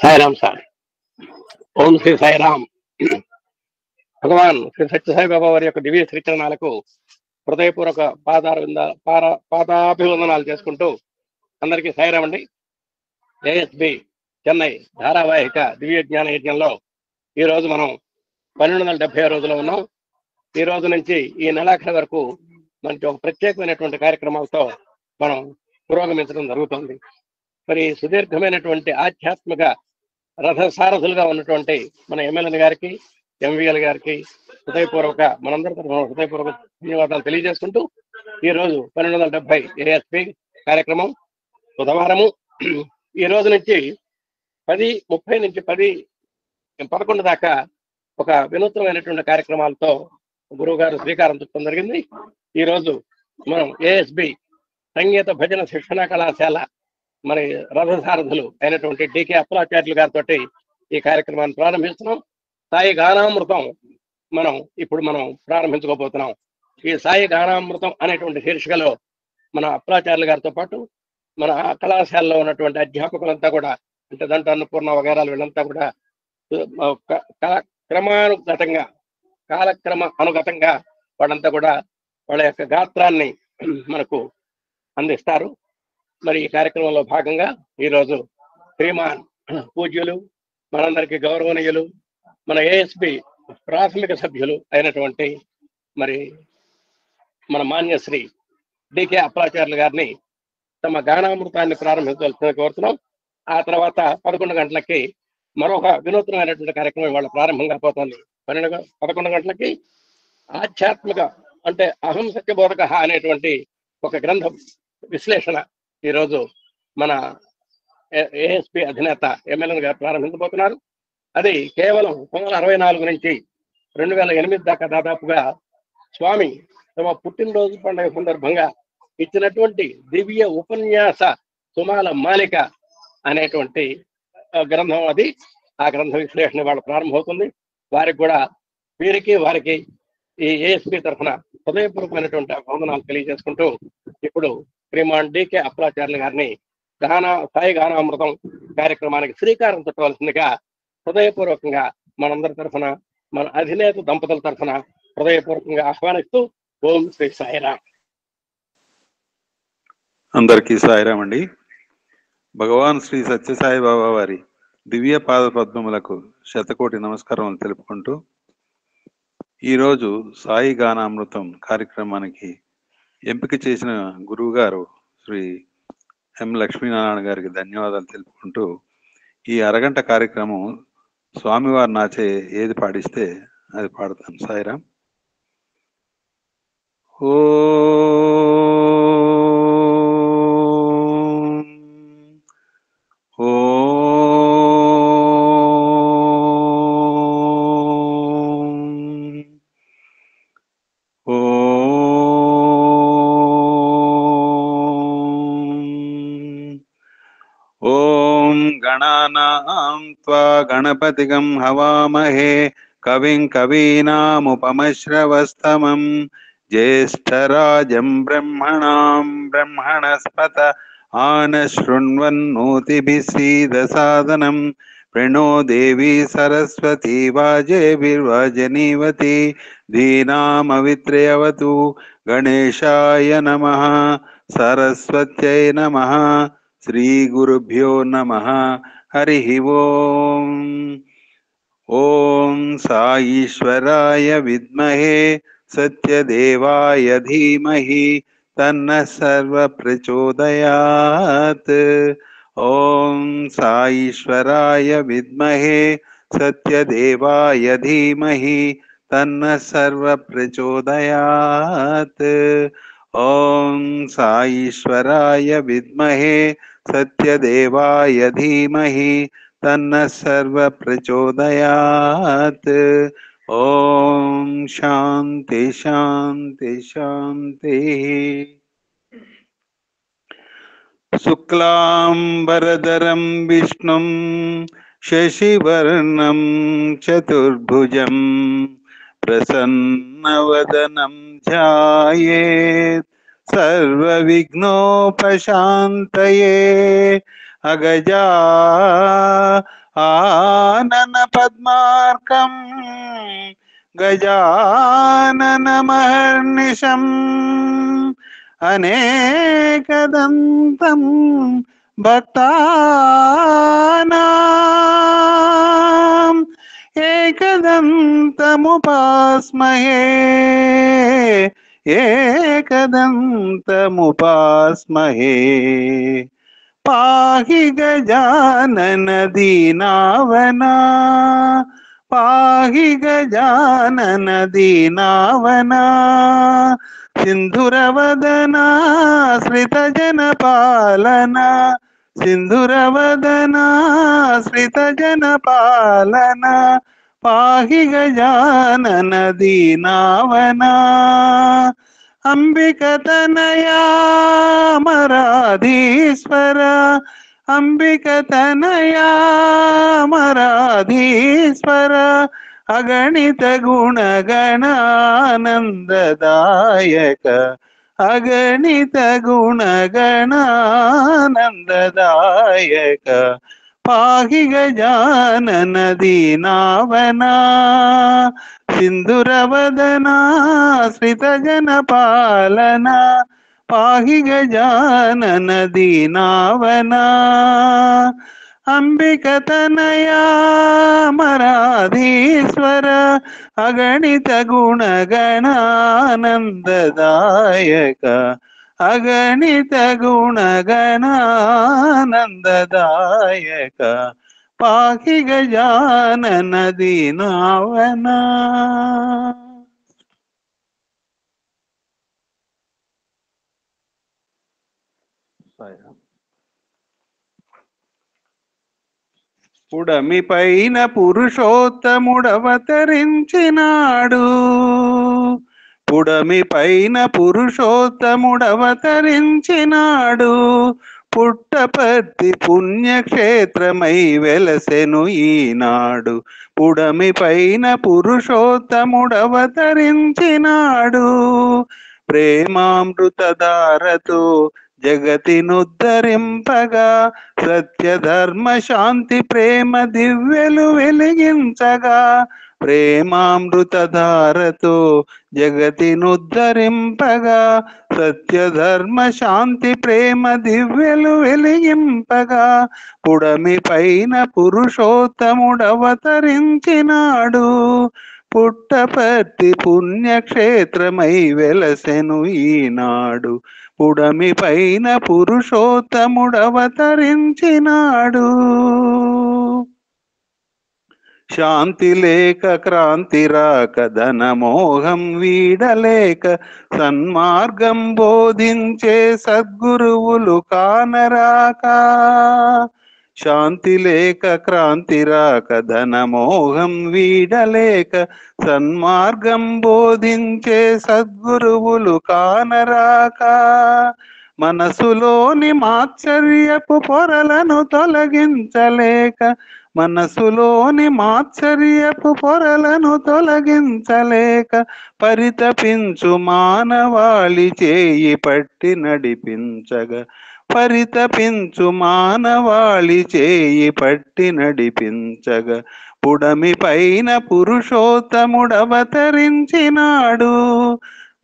Sairam sir. ఓం శ్రీ సాయిరామ్. భగవాన్ శ్రీ సత్యసాయి బాబా వారి యొక్క దివ్య శ్రీచరణాలకు హృదయపూర్వక పాదాభివందనాలు చేసుకుంటూ అందరికీ సాయిరామ్ అండి. ఏఎస్బి చెన్నై ధారావాహిక దివ్య జ్ఞాన యజ్ఞంలో ఈరోజు మనం 1270 రోజులు ఉన్నాం. ఈ రోజు నుంచి ఈ నెలాఖరి వరకు మనకి ఒక ప్రత్యేకమైనటువంటి కార్యక్రమాలతో మనం పురోగమించడం జరుగుతుంది. మరి సుదీర్ఘమైనటువంటి ఆధ్యాత్మిక రథసారథులుగా ఉన్నటువంటి మన ఎమ్మెల్యే గారికి, ఎంవిఎల్ గారికి మనందరి తరఫున హృదయపూర్వక ధన్యవాదాలు తెలియజేసుకుంటూ ఈరోజు 1270 ఏఎస్పి కార్యక్రమం బుధవారము. ఈ రోజు నుంచి 10:30 నుంచి 11 దాకా ఒక వినూత్నమైనటువంటి కార్యక్రమాలతో గురువు గారు శ్రీకారం చుట్టడం జరిగింది. ఈరోజు మనం ఏఎస్బి సంగీత భజన శిక్షణ కళాశాల మరి రథసారథులు అయినటువంటి డికే అప్పలాచార్యులు గారితో ఈ కార్యక్రమాన్ని ప్రారంభిస్తున్నాం. సాయి గానామృతం ఇప్పుడు మనం ప్రారంభించుకోబోతున్నాం. ఈ సాయి గానామృతం అనేటువంటి శీర్షికలో మన అప్పలాచార్యులు గారితో పాటు మన కళాశాలలో ఉన్నటువంటి అధ్యాపకులంతా కూడా, అంటే దాంట్లో అన్నపూర్ణ వగైరాలు వీళ్ళంతా కూడా కాలక్రమ అనుగతంగా వాళ్ళంతా కూడా వాళ్ళ యొక్క గాత్రాన్ని మనకు అందిస్తారు. మరి ఈ కార్యక్రమంలో భాగంగా ఈరోజు శ్రీమాన్ పూజ్యులు, మనందరికీ గౌరవనీయులు, మన ఏఎస్బి ప్రాథమిక సభ్యులు అయినటువంటి మరి మన మాన్యశ్రీ డికే అప్పలాచార్యులు గారిని తమ గానామృతాన్ని ప్రారంభించాల్సిందిగా కోరుతున్నాం. ఆ తర్వాత 11 గంటలకి మరొక వినూత్నమైనటువంటి కార్యక్రమం ఇవాళ ప్రారంభంగా పోతుంది. 11 గంటలకి ఆధ్యాత్మిక అంటే అహం సత్యబోధక అనేటువంటి ఒక గ్రంథం విశ్లేషణ ఈరోజు మన ఏఎస్పి అధినేత ఎమ్మెల్యే గారు ప్రారంభించబోతున్నారు. అది కేవలం 1964 నుంచి 2008 దాకా దాదాపుగా స్వామి తమ పుట్టినరోజు పండుగ సందర్భంగా ఇచ్చినటువంటి దివ్య ఉపన్యాస సుమాల మాలిక అనేటువంటి గ్రంథం అది. ఆ గ్రంథ విశ్లేషణ ఇవాళ ప్రారంభమవుతుంది. వారికి ఈ ఏఎస్పి తరఫున హృదయపూర్వకమైనటువంటి వందనాలు తెలియజేసుకుంటూ ఇప్పుడు శ్రీమాన్ డికే అప్పలాచార్యులు గారిని సాయి గానామృతం కార్యక్రమానికి శ్రీకారం చుట్టవలసిందిగా హృదయపూర్వకంగా మనందరి తరఫున, మన అధినేత దంపతుల తరఫున హృదయపూర్వకంగా ఆహ్వానిస్తూ ఓం శ్రీ సాయిరామ్. అందరికీ సాయిరామ్ అండి. భగవాన్ శ్రీ సత్యసాయి బాబా వారి దివ్య పాద పద్మములకు శతకోటి నమస్కారములు తెలుపుకుంటూ ఈరోజు సాయి గానామృతం కార్యక్రమానికి ఎంపిక చేసిన గురువు గారు శ్రీ ఎం లక్ష్మీనారాయణ గారికి ధన్యవాదాలు తెలుపుకుంటూ ఈ అరగంట కార్యక్రమం స్వామివారు నాచే ఏది పాడిస్తే అది పాడతాను. సాయిరామ్. ఓ गणपतिगं हवामहे कविं कवीनामुपमश्रवस्तमं ज्येष्ठराजं ब्रह्मणस्पत आनशृण्वन्नोतिभिः सीदसादनं प्रणो देवी सरस्वती वाजेभिर्वाजनीवती धीनामवित्रयवतु गणेशाय नमः सरस्वत्यै नमः श्रीगुरुभ्यो नमः हरि ओम. ओम साईश्वराय विद्महे सत्यदेवाय धीमहि तन्नः सर्व प्रचोदयात्. ओम साईश्वराय विद्महे सत्यदेवाय धीमहि तन्नः सर्व प्रचोदयात्. ओम साईश्वराय विद्महे सत्यदेवाय धीमहि तन्नः सर्व प्रचोदयात्. ओम शांति शांति शांति. शुक्लांबरधरं विष्णुं शशिवर्णं चतुर्भुजं प्रसन्नवदनं ध्यायेत् सर्वविघ्नोपशान्तये. అగజా ఆనన పద్మార్కం గజాననమహర్నిశం అనేకదంతం భక్తానాం ఏకదంతముపాస్మహే ఏకదంతముపాస్మహే పాహి గజానన దీనావనా పాహి గజానన దీనావనా సింధురవదనా శ్రితజన పాలన సింధురవదనా శ్రితజన పాలన పాహి గజానన దీనావనా అంబిక తనయా మరాధీశ్వర అంబిక తనయా మరాధీశ్వర అగణిత గుణగణానందదాయక అగణిత గుణగణానందదాయక పాహి గజానన దీనావనా సింధురవదనా శ్రితజన పాలన పాహి గజానన దీనావనా అంబిక తనయా మరాధీశ్వర అగణిత గుణగణానందదాయక అగణిత గుణగణానందదాయక పాహి గజానన దీనావనా. పుడమి పైన పురుషోత్తముడవతరించినాడు పుడమి పైన పురుషోత్తముడవతరించినాడు పుట్టపర్తి పుణ్యక్షేత్రమై వెలసెను ఈనాడు పుడమి పైన పురుషోత్తముడవతరించినాడు ప్రేమామృతధారతో జగతినుద్ధరింపగా సత్యధర్మ శాంతి ప్రేమ దివ్యలు వెలిగించగా ప్రేమామృతధారతో జగతినుద్ధరింపగా సత్యధర్మ శాంతి ప్రేమ దివ్యలు వెలిగింపగా పుడమి పైన పురుషోత్తముడవతరించినాడు పుట్టపర్తి పుణ్యక్షేత్రమై వెలసెను ఈనాడు పుడమి పైన పురుషోత్తముడవతరించినాడు శాంతి లేక క్రాంతి రాక ధనమోహం వీడలేక సన్మార్గం బోధించే సద్గురువులు కానరాక శాంతి లేక క్రాంతి రాక ధనమోహం వీడలేక సన్మార్గం బోధించే సద్గురువులు కానరాక మనసులోని మాత్సర్యపు పొరలను తొలగించలేక మనసులోని మాత్సర్యపు పొరలను తొలగించలేక పరితపించు మానవాళి చేయి పట్టి నడిపించగా పరితపించు మానవాళి చేయి పట్టి నడిపించగా పుడమి పైన పురుషోత్తముడవతరించినాడు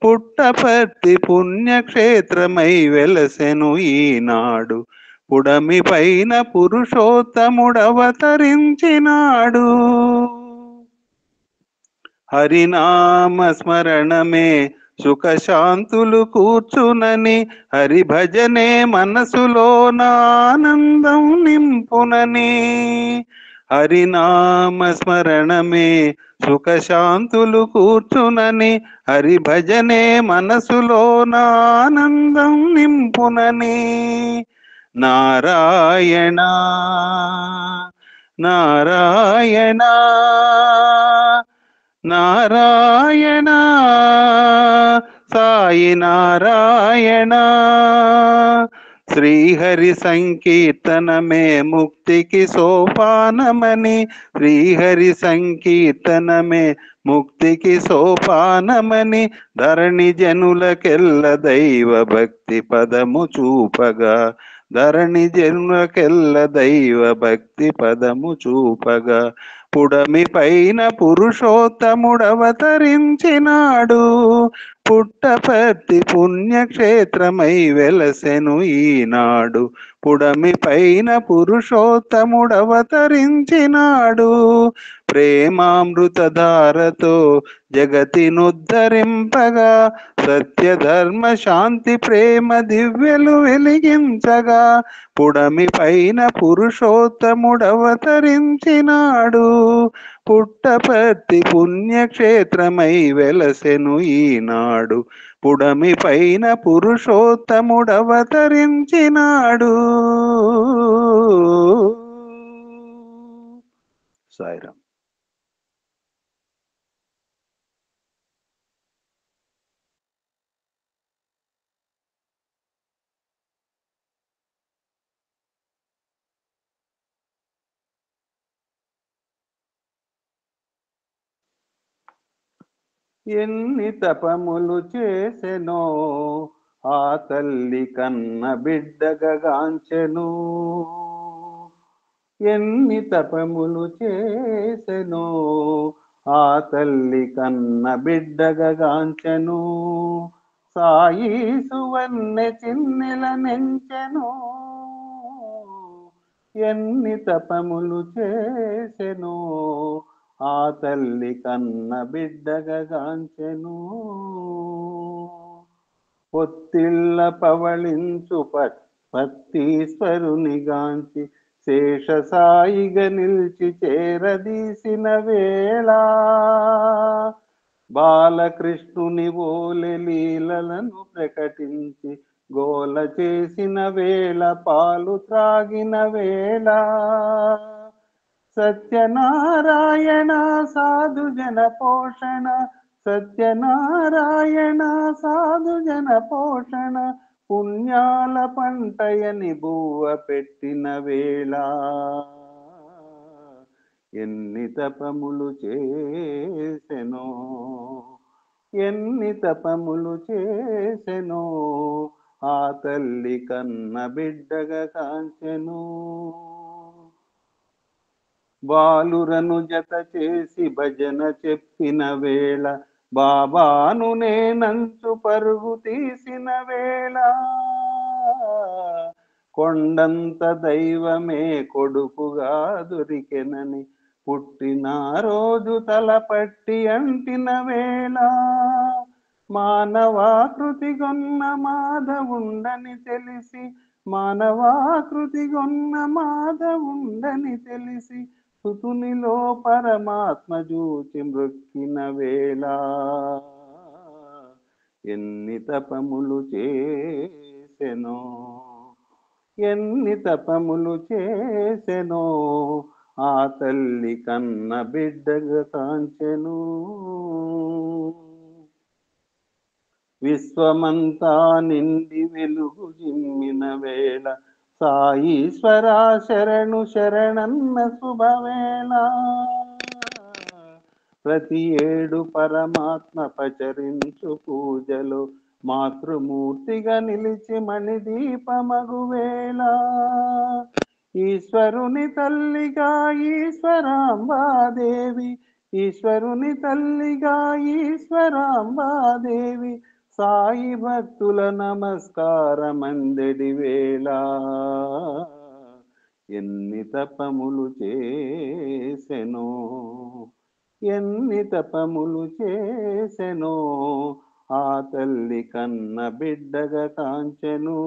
పుట్టపర్తి పుణ్యక్షేత్రమై వెలసెను ఈనాడు పుడమి పైన పురుషోత్తముడవతరించినాడు హరినామ స్మరణమే సుఖశాంతులు కూర్చునని హరిభజనే మనసులోన ఆనందం నింపునని హరినామ స్మరణమే సుఖశాంతులు కూర్చునని హరిభజనే మనసులోన ఆనందం నింపునని నారాయణ నారాయణ నారాయణ సాయి నారాయణ శ్రీహరి సంకీర్తనమే ముక్తికి సోపానమని శ్రీహరి సంకీర్తనమే ముక్తికి సోపానమని ధరణి జనులకెల్ల దైవ భక్తి పదము చూపగా ధరణి జన్మకెల్ల దైవ భక్తి పదము చూపగా పుడమి పైన పురుషోత్తముడవతరించినాడు. పుట్టపర్తి పుణ్యక్షేత్రమై వెలసెను ఈనాడు. పుడమి పైన పురుషోత్తముడవతరించినాడు. ప్రేమామృతధారతో జగతినుద్ధరింపగా సత్యధర్మ శాంతి ప్రేమ దివ్యలు వెలిగించగా పుడమి పైన పురుషోత్తముడవతరించినాడు. పుట్టపర్తి పుణ్యక్షేత్రమై వెలసెను ఈనాడు. పుడమి పైన పురుషోత్తముడవతరించినాడు. సాయిరాం. ఎన్ని తపములు చేసెనో ఆ తల్లి కన్న బిడ్డగాంచెను. ఎన్ని తపములు చేసెనో ఆ తల్లి కన్న బిడ్డగాంచెను. సాయి సువన్నె చిన్నెల నెంచెను. ఎన్ని తపములు చేసెనో ఆ తల్లి కన్న బిడ్డగాంచెను. పొత్తిళ్ళ పవళించు పత్తీశ్వరునిగాంచి శేషసాయిగా నిలిచి చేరదీసిన వేళ బాలకృష్ణుని ఓలె లీలలను ప్రకటించి గోల చేసిన వేళ పాలు త్రాగిన వేళ సత్యనారాయణ సాధు జన పోషణ సత్యనారాయణ సాధు జన పోషణ పుణ్యాల పంటయని బువ్వ పెట్టిన వేళ ఎన్ని తపములు చేసెనో ఎన్ని తపములు చేసెనో ఆ తల్లి కన్న బిడ్డగా కాంచెను. బాలురను జత చేసి భజన చెప్పిన వేళ బాబాను నేనంచు పరుగు తీసిన వేళ కొండంత దైవమే కొడుకుగా దొరికెనని పుట్టిన రోజు తలపట్టి అంటిన వేళ మానవాకృతిగొన్న మాధవుండని తెలిసి మానవాకృతిగొన్న మాధవుండని తెలిసి సుతునిలో పరమాత్మ చూచి మృక్కిన వేళ ఎన్ని తపములు చేసెనో ఎన్ని తపములు చేసెనో ఆ తల్లి కన్న బిడ్డగా కాంచెను. విశ్వమంతా నిండి వెలుగు జిమ్మిన వేళ సాయీశ్వరా శరణు శరణన్న శుభవేళ ప్రతి ఏడు పరమాత్మ పచరించు పూజలో మాతృమూర్తిగా నిలిచి మణిదీపమగువేళ ఈశ్వరుని తల్లిగా ఈశ్వరాంబాదేవి ఈశ్వరుని తల్లిగా ఈశ్వరాంబాదేవి సాయి భక్తుల నమస్కారమందెడి వేళ ఎన్ని తపములు చేసెనో ఎన్ని తపములు చేసెనో ఆ తల్లి కన్న బిడ్డగా కాంచెను.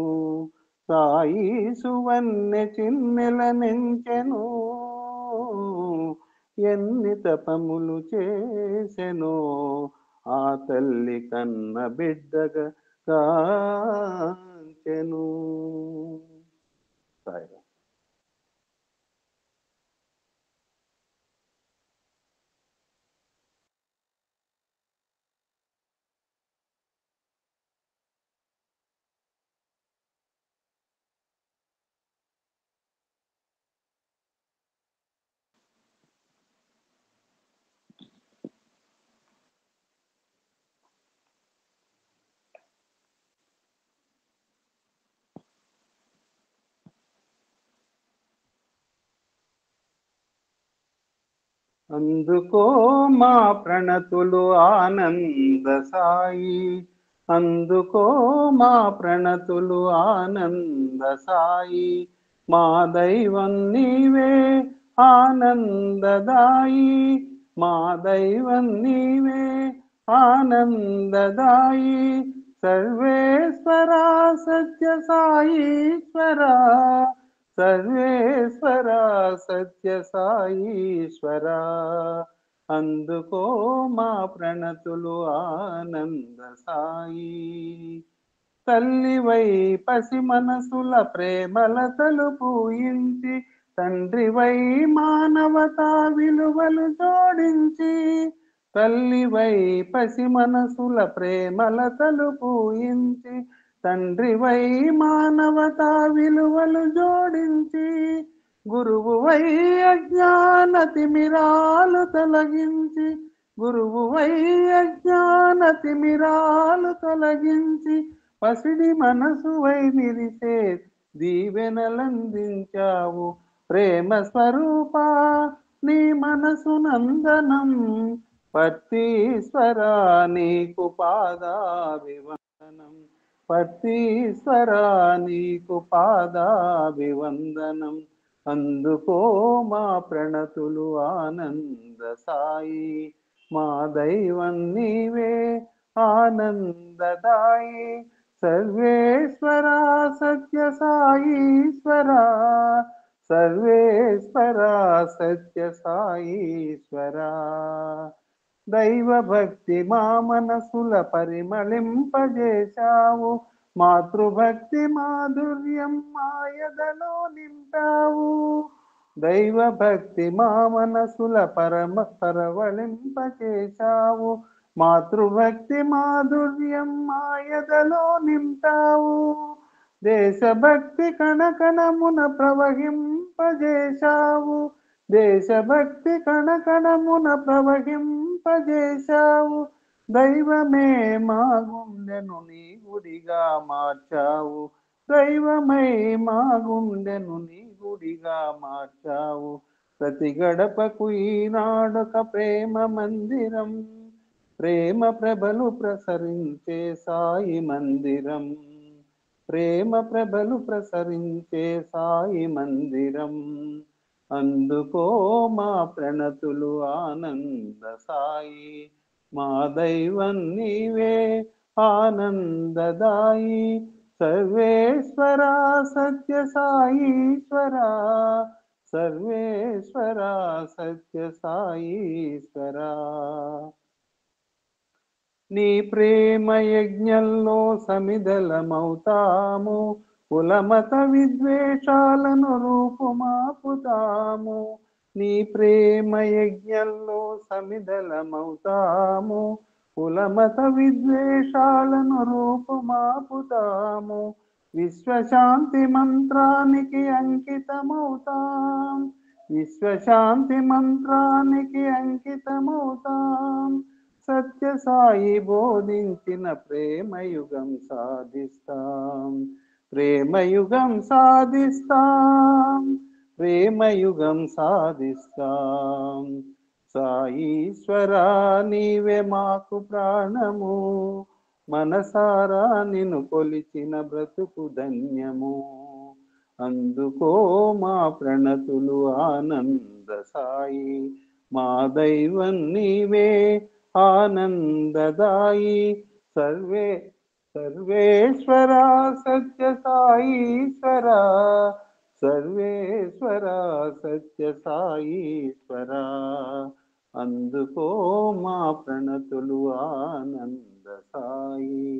సాయి సువన్నె చిన్నెల నెంచెను. ఎన్ని తపములు చేసెనో ఆ తల్లి కన్న బిడ్డగా కాంచెను. సాయిరాం. అందుకో మా ప్రణతులు ఆనంద సాయి, అందుకో మా ప్రణతులు ఆనంద సాయి. మా దైవం నీవే ఆనందదాయి, మా దైవం నీవే ఆనందదాయి. సర్వేశ్వరా సత్య సాయీశ్వరా, సర్వేశ్వరా సత్య సాయీశ్వరా. అందుకో మా ప్రణతులు ఆనంద సాయి. తల్లివై పసి మనసుల ప్రేమల తలుపూయించి, తండ్రివై మానవతా విలువలు జోడించి. తల్లివై పసి మనసుల ప్రేమల తలుపూయించి, తండ్రివై మానవతా విలువలు జోడించి. గురువువై అజ్ఞాన తిమిరాలు తొలగించి, గురువువై అజ్ఞాన తిమిరాలు తొలగించి. పసిడి మనసువై నిరిసే దీవెనలందించావు. ప్రేమ స్వరూప నీ మనసు నందనం, పత్తీశ్వర నీకు పాదాభివందనం, పత్తీశ్వర నీకు పాదాభివందనం. అందుకో మా ప్రణతులు ఆనంద సాయి, మా దైవం నీవే ఆనందదాయి. సర్వేశ్వరా సత్య సాయీశ్వరా, సర్వేశ్వరా సత్య సాయీశ్వరా. దైవ భక్తి మా మనసుల పరిమళింపజేశావు, మాతృభక్తి మాధుర్యం మాయదలో నింపావు. దైవ భక్తి మా మనసుల పరవళింపచేశావు, మాతృభక్తి మాధుర్యం మాయదలో నింపావు. దేశభక్తి కణకణమున ప్రవహింపజేశావు, దేశభక్తి కణకణమున ప్రవహింపజేశావు. దైవమే మా గుండెను నీ గుడిగా మార్చావు, దైవమై మా గుండెను నీ గుడిగా మార్చావు. ప్రతి గడపకు ఈనాడొక ప్రేమ మందిరం, ప్రేమ ప్రభలు ప్రసరించే సాయి మందిరం, ప్రేమ ప్రభలు ప్రసరించే సాయి మందిరం. అందుకో మా ప్రణతులు ఆనంద సాయి, మా దైవం నీవే ఆనందదాయి. సర్వేశ్వరా సత్య సాయీశ్వరా, సర్వేశ్వరా సత్య సాయీశ్వరా. నీ ప్రేమ యజ్ఞంలో సమిదలమవుతాము, కులమత విద్వేషాలను రూపుమాపుతాము. నీ ప్రేమ యజ్ఞంలో సమిదలమవుతాము, కులమత విద్వేషాలను రూపుమాపుతాము. విశ్వశాంతి మంత్రానికి అంకితమవుతాం, విశ్వశాంతి మంత్రానికి అంకితమవుతాం. సత్య సాయి బోధించిన ప్రేమయుగం సాధిస్తాం, ప్రేమయుగం సాధిస్తాం, ప్రేమయుగం సాధిస్తాం. సాయీశ్వరా నీవే మాకు ప్రాణము, మనసారా నిన్ను కొలిచిన బ్రతుకు ధన్యము. అందుకో మా ప్రణతులు ఆనంద సాయి, మా దైవం నీవే ఆనందదాయి. సర్వేశ్వరా సత్య సాయీశ్వరా, సర్వేశ్వరా సత్య సాయీశ్వరా. అందుకో మా ప్రణతులు ఆనంద సాయి.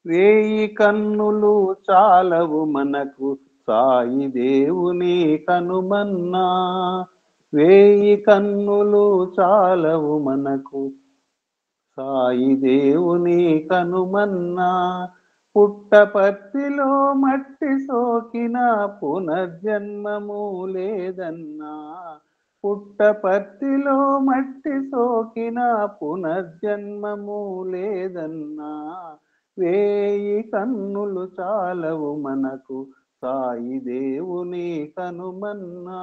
వేయి కన్నులు చాలవు మనకు సాయి దేవుని కనుమన్నా, వేయి కన్నులు చాలవు మనకు సాయి దేవుని కనుమన్నా. పుట్టపర్తిలో మట్టి సోకిన పునర్జన్మము లేదన్నా. పుట్టపర్తిలో మట్టి సోకిన పునర్జన్మము లేదన్నా. వేయి కన్నులు చాలవు మనకు సాయి దేవుని కనుమన్నా.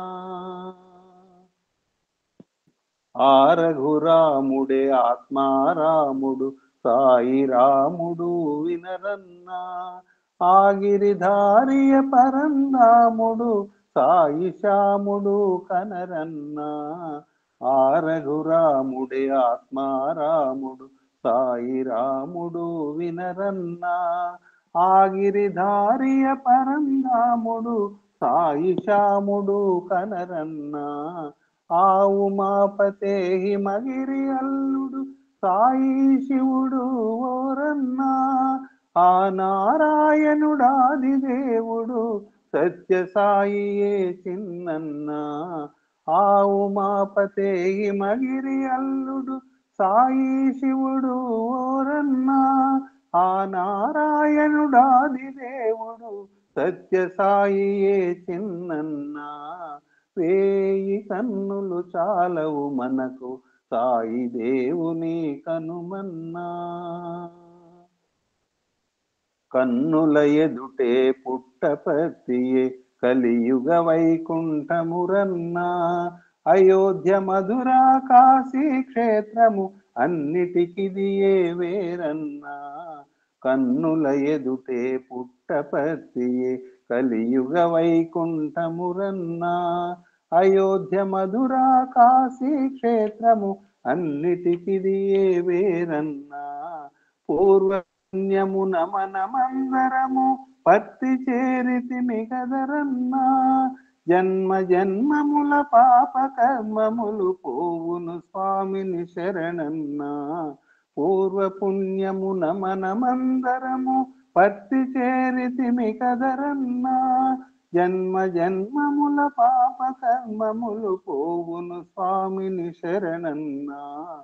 ఆ రఘురాముడే ఆత్మారాముడు సాయి రాముడు వినరన్నా. ఆగిరిధారియ పరంధాముడు సాయి శ్యాముడు కనరన్నా. ఆ రఘురాముడే ఆత్మారాముడు సాయి రాముడు వినరన్నా. ఆగిరిధారియ పరంధాముడు సాయి శ్యాముడు కనరన్నా. ఆ ఉమాపతే హిమగిరి అల్లుడు సాయి శివుడు ఓరన్నా. ఆ నారాయణుడాది దేవుడు సత్య సాయియే చిన్నన్నా. ఆ ఉమాపతే హిమగిరి అల్లుడు సాయి శివుడు ఓరన్నా. ఆ నారాయణుడాది దేవుడు సత్య సాయియే చిన్నన్నా. వేయి కన్నులు చాలవు మనకు సాయి దేవుని కనుమన్నా. కన్నుల ఎదుటే పుట్టపర్తియే కలియుగ వైకుంఠమురన్నా. అయోధ్య మధుర కాశీ క్షేత్రము అన్నిటికిదియే వేరన్నా. కన్నుల ఎదుటే పుట్టపర్తియే కలియుగ వైకుంఠమురన్నా. అయోధ్య మధుర కాశీ క్షేత్రము అన్నిటికిదియే వేరన్నా. పూర్వపుణ్యమున మనమందరము పత్తి చేరితిమి కదరన్నా. జన్మ జన్మముల పాప కర్మములు పోవును స్వామిని శరణన్నా. పూర్వపుణ్యమున మనమందరము పత్తి చేరితిమి కదరన్నా. జన్మ జన్మముల పాప కర్మములు పోవును స్వామిని శరణన్నా.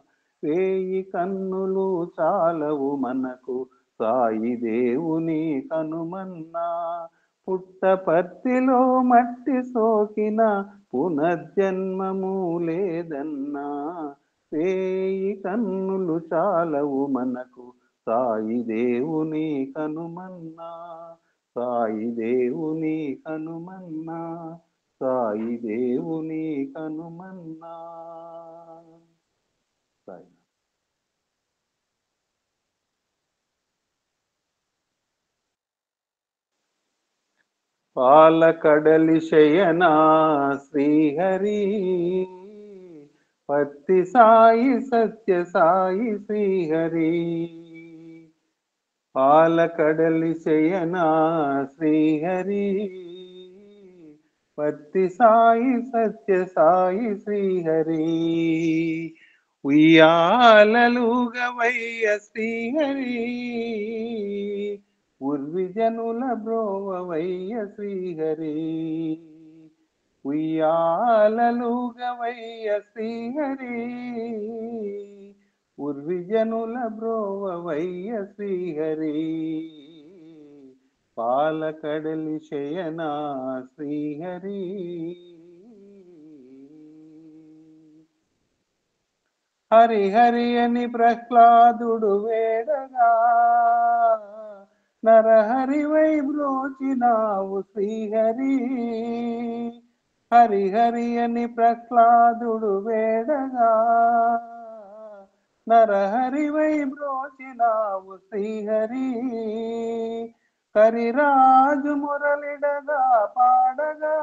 వేయి కన్నులు చాలవు మనకు సాయి దేవుని కనుమన్నా. పుట్టపర్తిలో మట్టి సోకిన పునర్జన్మము లేదన్నా. వేయి కన్నులు చాలవు మనకు సాయి దేవుని కనుమన్నా. సాయి దేవుని కనుమన్నా. సాయి దేవుని కనుమన్నా. సాయి పాలకడలి శయనా శ్రీహరి పత్తి సాయి సత్య సాయి శ్రీహరి. పాలకడలి శయనా శ్రీహరి పత్తి సాయి సత్య సాయి శ్రీహరి. ఉయ్యాలలుగవయ్య శ్రీహరి ఉర్విజనుల బ్రోవవయ్య శ్రీహరి. ఉయ్యాలలుగవయ్య శ్రీహరి ఉర్విజనుల బ్రోవవయ్య శ్రీహరి. పాలకడలి శయనా శ్రీహరి. హరిహరి అని ప్రహ్లాదుడు వేడగా నరహరివై బ్రోచినావు శ్రీహరి. హరిహరి అని ప్రహ్లాదుడు వేడగా నరహరివై బ్రోచినావు శ్రీహరి. కరిరాజు మురళిడగా పాడగా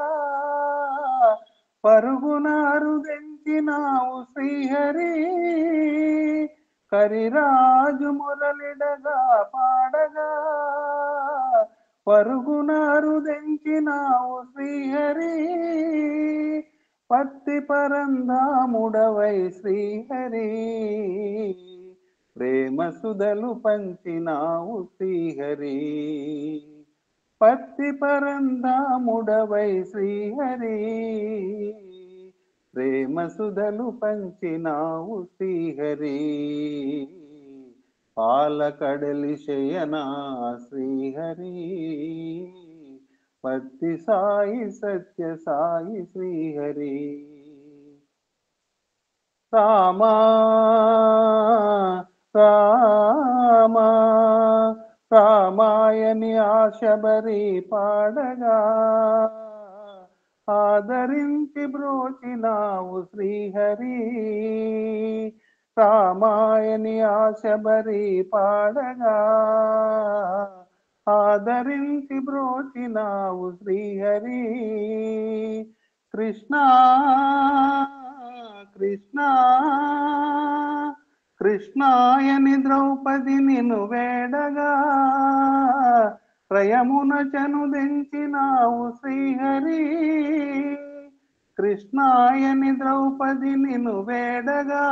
పరుగునారు దెంచినావు శ్రీహరి. కరిరాజు మురళిడగా పాడగా పరుగునారు దెంచినావు శ్రీహరి. పత్తి పరంధాముడవై శ్రీహరి ప్రేమ సుధలు పంచినావు శ్రీహరి. పత్తి పరంధాముడవై శ్రీహరి ప్రేమ సుధలు పంచినావు శ్రీహరి. పాలకడలి శయనా శ్రీహరి పత్తి సాయి సత్య సాయి శ్రీహరి రామా రామా రామాయని ఆశబరి పాడగా ఆదరించి బ్రోచినావు శ్రీహరి రామాయని ఆశబరి పాడగా ఆదరించి బ్రోచినావు శ్రీహరి కృష్ణ కృష్ణ కృష్ణాయని ద్రౌపది నిన్ను వేడగా ప్రయమున చనుదెంచినావు శ్రీహరి కృష్ణాయని ద్రౌపది నిన్ను వేడగా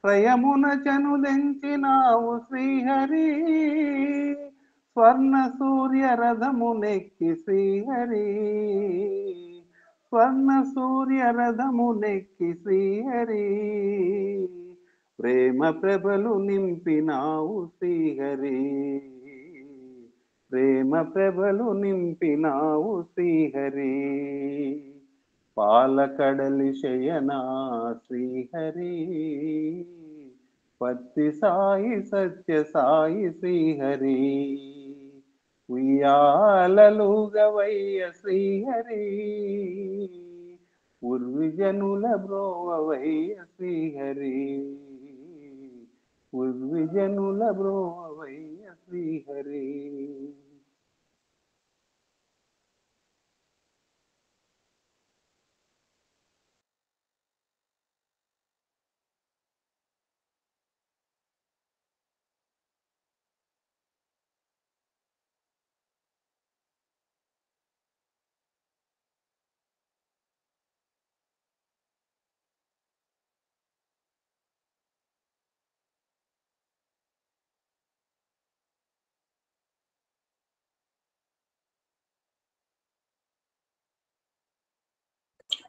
ప్రయమున చనుదెంచినావు శ్రీహరి స్వర్ణ సూర్య రథమునెక్కి శ్రీహరి స్వర్ణ సూర్య రథమునెక్కి శ్రీహరి ప్రేమ ప్రభలు నింపినావు శ్రీహరి ప్రేమ ప్రభలు నింపినావు శ్రీహరి పాలకడలి శయనా శ్రీహరి పత్తి సాయి సత్య సాయి శ్రీహరి ఉయ్యాలలుగవయ్య శ్రీహరి ఉర్విజనుల బ్రోవయ్య శ్రీహరి ఉర్విజనుల బ్రోవయ్య శ్రీహరి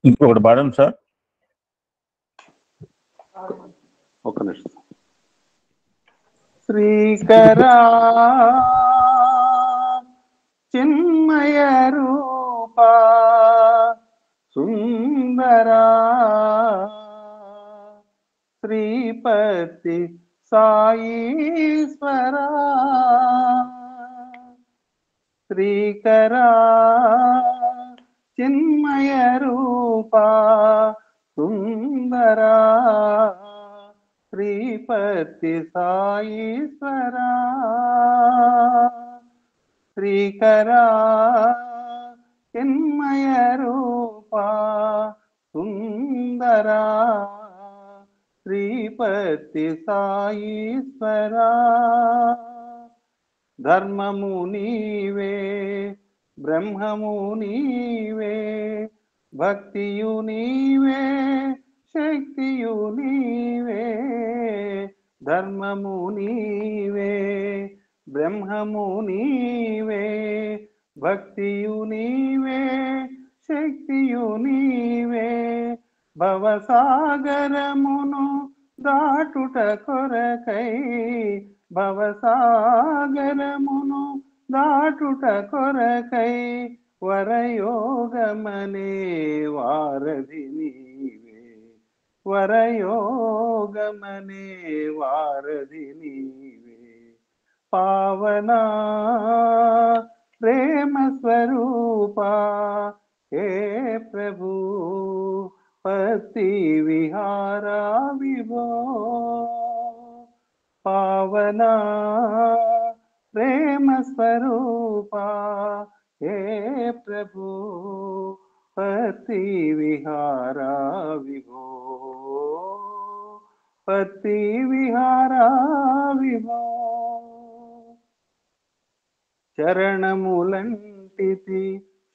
ఇంకొకటి పాడండి సార్. ఒక్క నిమిషం. శ్రీకరా చిన్మయ రూపా సుందరా శ్రీపతి సాయీశ్వరా శ్రీకరా చిన్మయ రూపా సుందరా శ్రీపతి సాయీశ్వరా శ్రీకరా చిన్మయ రూపా సుందరా శ్రీపతి సాయీశ్వరా ధర్మము నీవే బ్రహ్మము నీవే భక్తియు నీవే శక్తియు నీవే ధర్మము నీవే బ్రహ్మము నీవే భక్తియు నీవే శక్తియు నీవే భవసాగరమును దాటుట కొరకై భవసాగరమును దాటుట కొరకై వరయోగమనే వారధి నీవే వరయోగమనే వారధి నీవే పావనా ప్రేమ స్వరూపా హే ప్రభు పతి విహారా విభో పావనా ప్రేమ స్వరూపా హే ప్రభు పతి విహారా విభో పతి విహారా విభో చరణములంటితి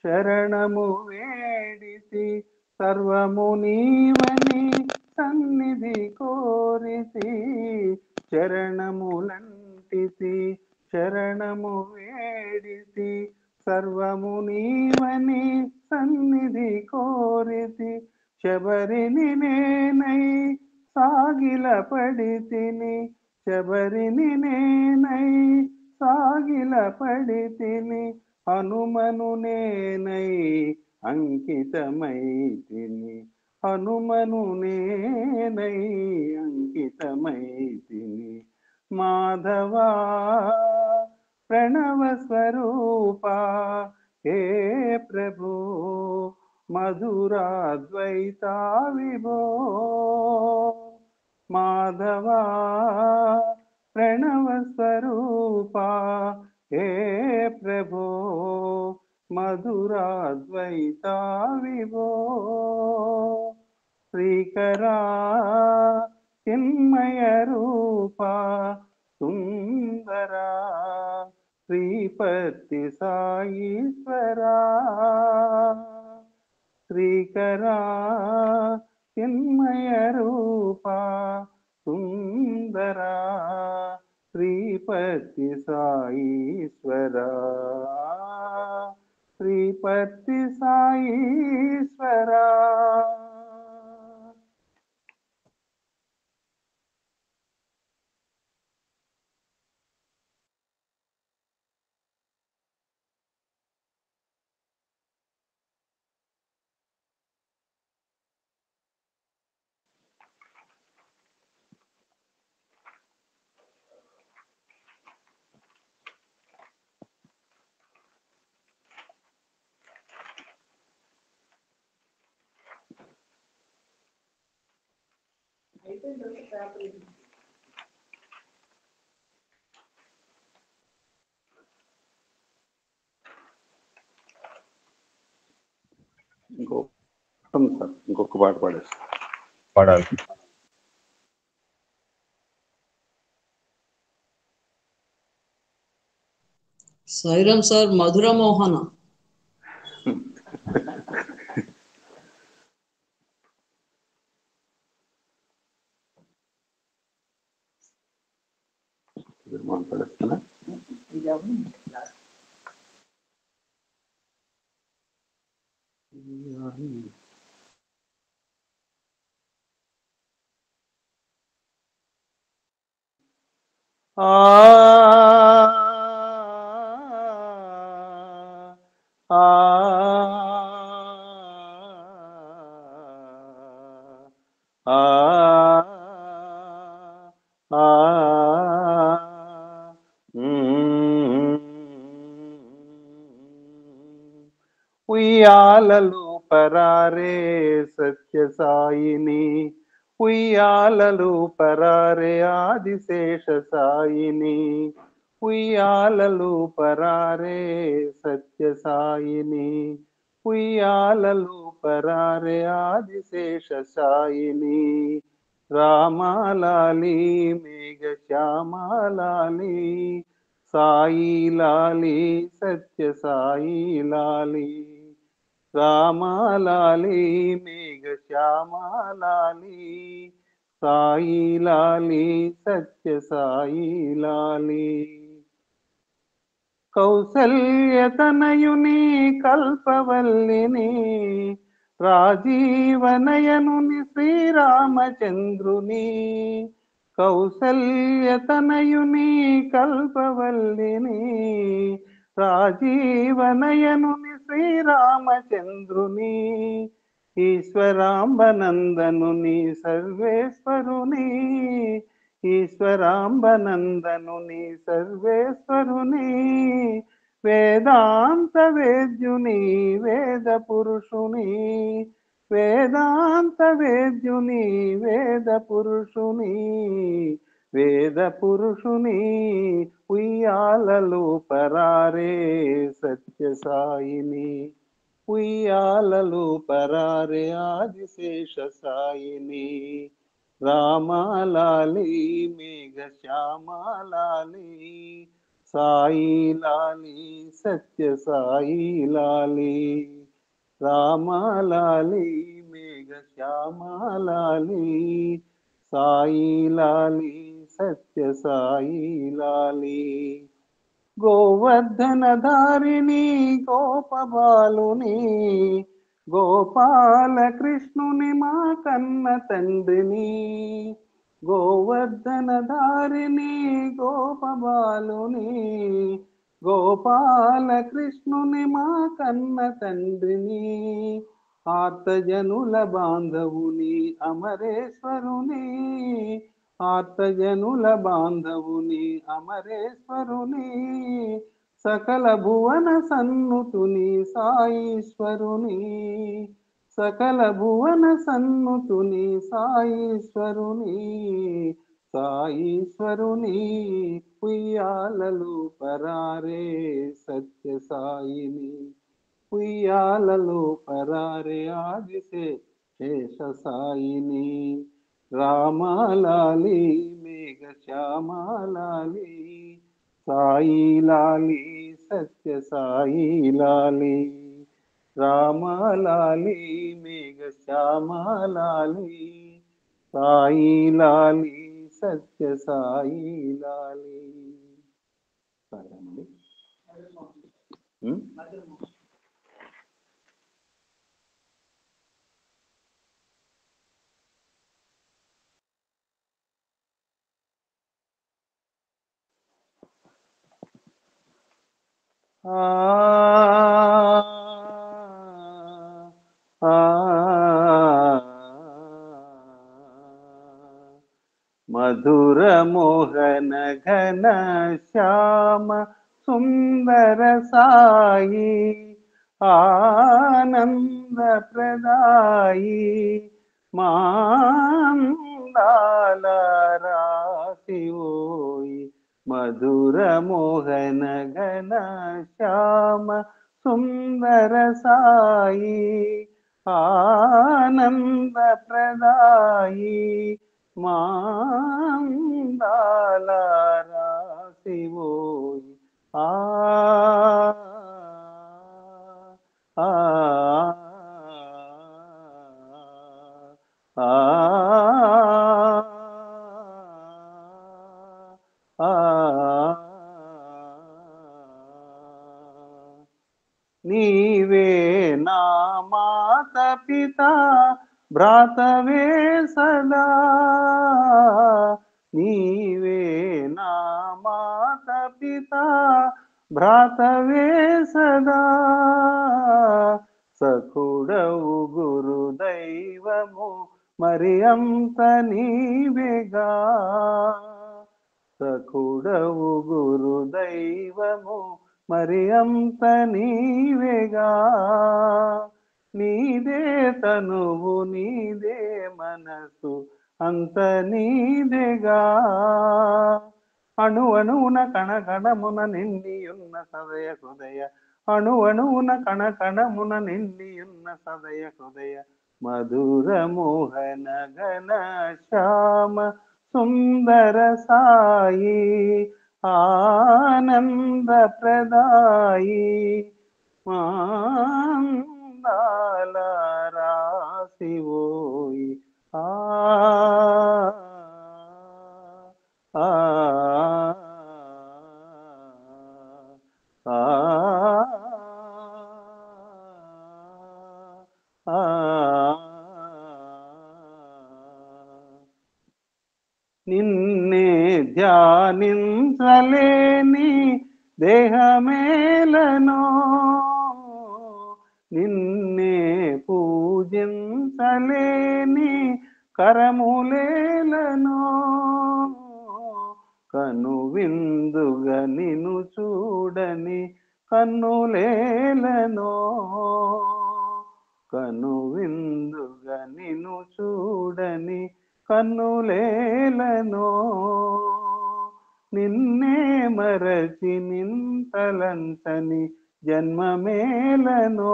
శరణము వేడితి సర్వము నీవని సన్నిధి కోరితి చరణములంటితి శరణము వేడితి సర్వము నీవని సన్నిధి కోరితి శబరిని నేనై సాగిల పడితిని శబరిని నేనై సాగిల పడితిని, హనుమను నేనై అంకితమైతిని, హనుమను నేనై అంకితమైతిని. మాధవా ప్రణవ స్వరూపా హే ప్రభు మధురాద్వైతా విభో. మాధవా ప్రణవ స్వరూపా హే ప్రభో మధురాద్వైతా విభో. శ్రీకరా చిన్మయ రూపా సుందరా శ్రీపతి సాయీశ్వరా. శ్రీకరా చిన్మయ రూపా సుందరా శ్రీపతి సాయీశ్వరా. శ్రీపతి సాయీశ్వరా. ఇంకొక పాట పాడేస్తా. పాడాలి. సాయిరామ్ సార్, మధుర మోహన. మాట్లాడుతున్నా. ఉయ్యాలలు పరారే సత్య సాయిని, ఉయ్యాలలు పరారే ఆదిశేష సాయిని, ఉయ్యాలలు పరారే సత్య సాయిని, ఉయ్యాలలు పరారే ఆదిశేష సాయిని. రామాలాలి మేఘ శ్యామాలాలి, సాయి లాలి సత్య సాయి లాలి. రామాలాలి మేఘ శ్యామాలాలి, సాయి లాలి సత్య సాయి లాలి. కౌసల్యతనయుని కల్పవల్లిని, రాజీవనయనుని శ్రీరామచంద్రుని. కౌసల్యతనయుని కల్పవల్లిని, రాజీవనయనుని శ్రీరామచంద్రుని. ఈశ్వరాంబనందనుని సర్వేశ్వరుని, ఈశ్వరాంబనందనుని సర్వేశ్వరుని. వేదాంత వేద్యుని వేద పురుషుని, వేదాంత వేద్యుని వేద పురుషుని, వేద పురుషుని. ఉయ్యాలలు పరారే సత్య సాయిని, ఉయ్యాలలు పరారే ఆదిశేష సాయిని. రామాలాలి మేఘ శ్యామాలాలి, సాయి లాలి సత్య సాయి లాలి. రామాలాలి మేఘ శ్యామాలాలి, సాయి లాలి సత్య సాయి లాలి. గోవర్ధన ధారిణి గోపబాలుని, గోపాల కృష్ణుని మా కన్న తండ్రిని. గోవర్ధనధారిణి గోపబాలుని గోపాలకృష్ణుని మా కన్న తండ్రిని ఆర్తజనుల బాంధవుని అమరేశ్వరుని ఆర్తజనుల బాంధవుని అమరేశ్వరుని సకల భువన సన్నుతుని సాయీశ్వరుని సకల భువన సన్నుతుని సాయీశ్వరుని సాయీశ్వరుని ఉయ్యాలలు పరారే సత్య సాయిని ఉయ్యాలలో పరారే ఆదిశే శేష సాయిని రామాలాలి మేఘ శ్యామాలాలి సాయి లాలి సత్య సాయి లాలి రామాలాలి మేఘ శ్యామాలాలి సాయి లాలి సత్య సాయి లాలి. సరేనండి. మధుర మోహన ఘన శ్యామ సుందర సాయి ఆనంద ప్రదాయి మాందాల రాసి ఓయి మధుర మోహన ఘన శ్యామ సుందర సాయి ఆనంద ప్రదాయి మాందాల రాసి ఓయి ఆ ఆ ఆ నీవే నా మాత పిత భ్రాతవే సదా నీవే నా మాత పిత భ్రాతవే సదా సఖుడవు గురు దైవము మరి అంత నీవేగా సఖుడవు గురు దైవము మరి అంత నీవేగా నీదే తనువు నీదే మనసు అంత నీదేగా అణు అణువున కణ కణమున నిండియున్న సదయ హృదయ అణు అణువున కణ కణమున నిండియున్న సదయ హృదయ మధుర మోహన ఘన శ్యామ సుందర సాయి ఆనంద ప్రదాయి మాందాల రాసి ఓయి ఆ ఆ ఆ ఆ నిన్నే ధ్యానించలేని దేహమేలను నిన్నే పూజించలేని కరములేలను కను విందుగా నిన్ను చూడని కన్నులేలను కను విందుగా నిన్ను చూడని కన్నులేలను నిన్నే మరచి నింతలంచని జన్మమేలను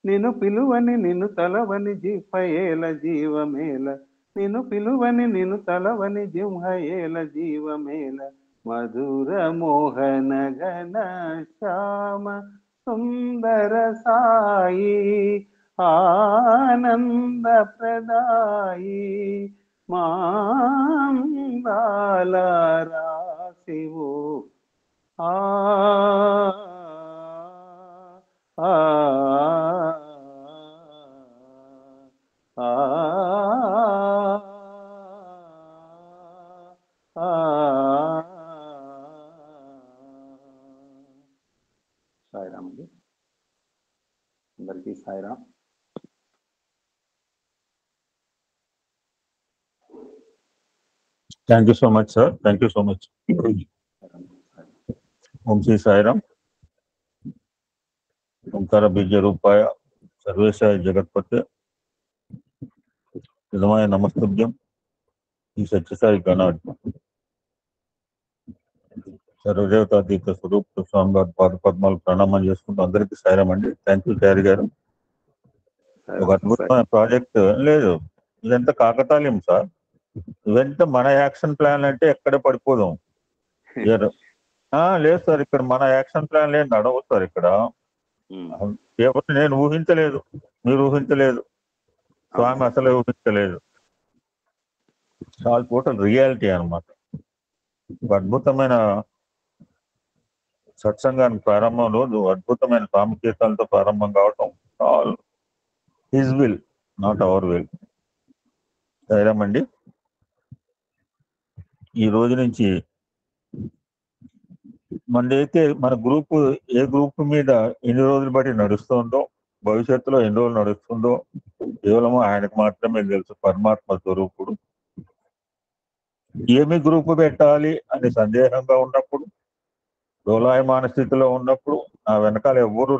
నిన్ను పిలువని నిన్ను తలవని జిహ్వయేల జీవమేల నిన్ను పిలువని నిన్ను తలవని జిహ్వయేల జీవమేల మధుర మోహన ఘన శ్యామ సుందర సాయి ఆనంద ప్రదాయి మాందాల రాసివో ఆ ఆ ఆ ఆ సాయిరామ్ అండి, అందరికీ Sairam. Thank you so much, sir. Thank you so much. Om Sri Sairam. Omkara Bija Rupaya. Sarveshaya Jagatpate. Nidamaya Namastubyam. ఈ సత్యసాయి గణాడ్ సర్వదేవతాతీత స్వరూప్ స్వామి గారి పాద పద్మాలు ప్రణామం చేసుకుంటూ అందరికీ సాయిరామ్ అండి. థ్యాంక్ యూ చారి గారు. ఒక అద్భుతమైన ప్రాజెక్ట్ లేదు, ఇదంతా కాకతాళీయం సార్. ఇదంతా మన యాక్షన్ ప్లాన్ అంటే ఎక్కడ పడిపోదాం. లేదు సార్, ఇక్కడ మన యాక్షన్ ప్లాన్ లేదు, నడవు సార్. ఇక్కడ ఎవరు నేను ఊహించలేదు, మీరు ఊహించలేదు, స్వామి అసలే ఊహించలేదు. చాలా టోటల్ రియాలిటీ అన్నమాట. ఒక అద్భుతమైన సత్సంగానికి ప్రారంభం రోజు అద్భుతమైన ప్రాముఖ్యతలతో ప్రారంభం కావటం all his will, not our will. సరేమండి, ఈ రోజు నుంచి మనదైతే మన గ్రూప్ ఏ గ్రూప్ మీద ఎన్ని రోజులు బట్టి నడుస్తుందో, భవిష్యత్తులో ఎన్ని రోజులు నడుస్తుందో కేవలము ఆయనకు మాత్రమే తెలుసు. పరమాత్మ స్వరూపుడు. ఏమి గ్రూపు పెట్టాలి అని సందేహంగా ఉన్నప్పుడు, డోలాయమాన స్థితిలో ఉన్నప్పుడు, నా వెనకాల ఎవరు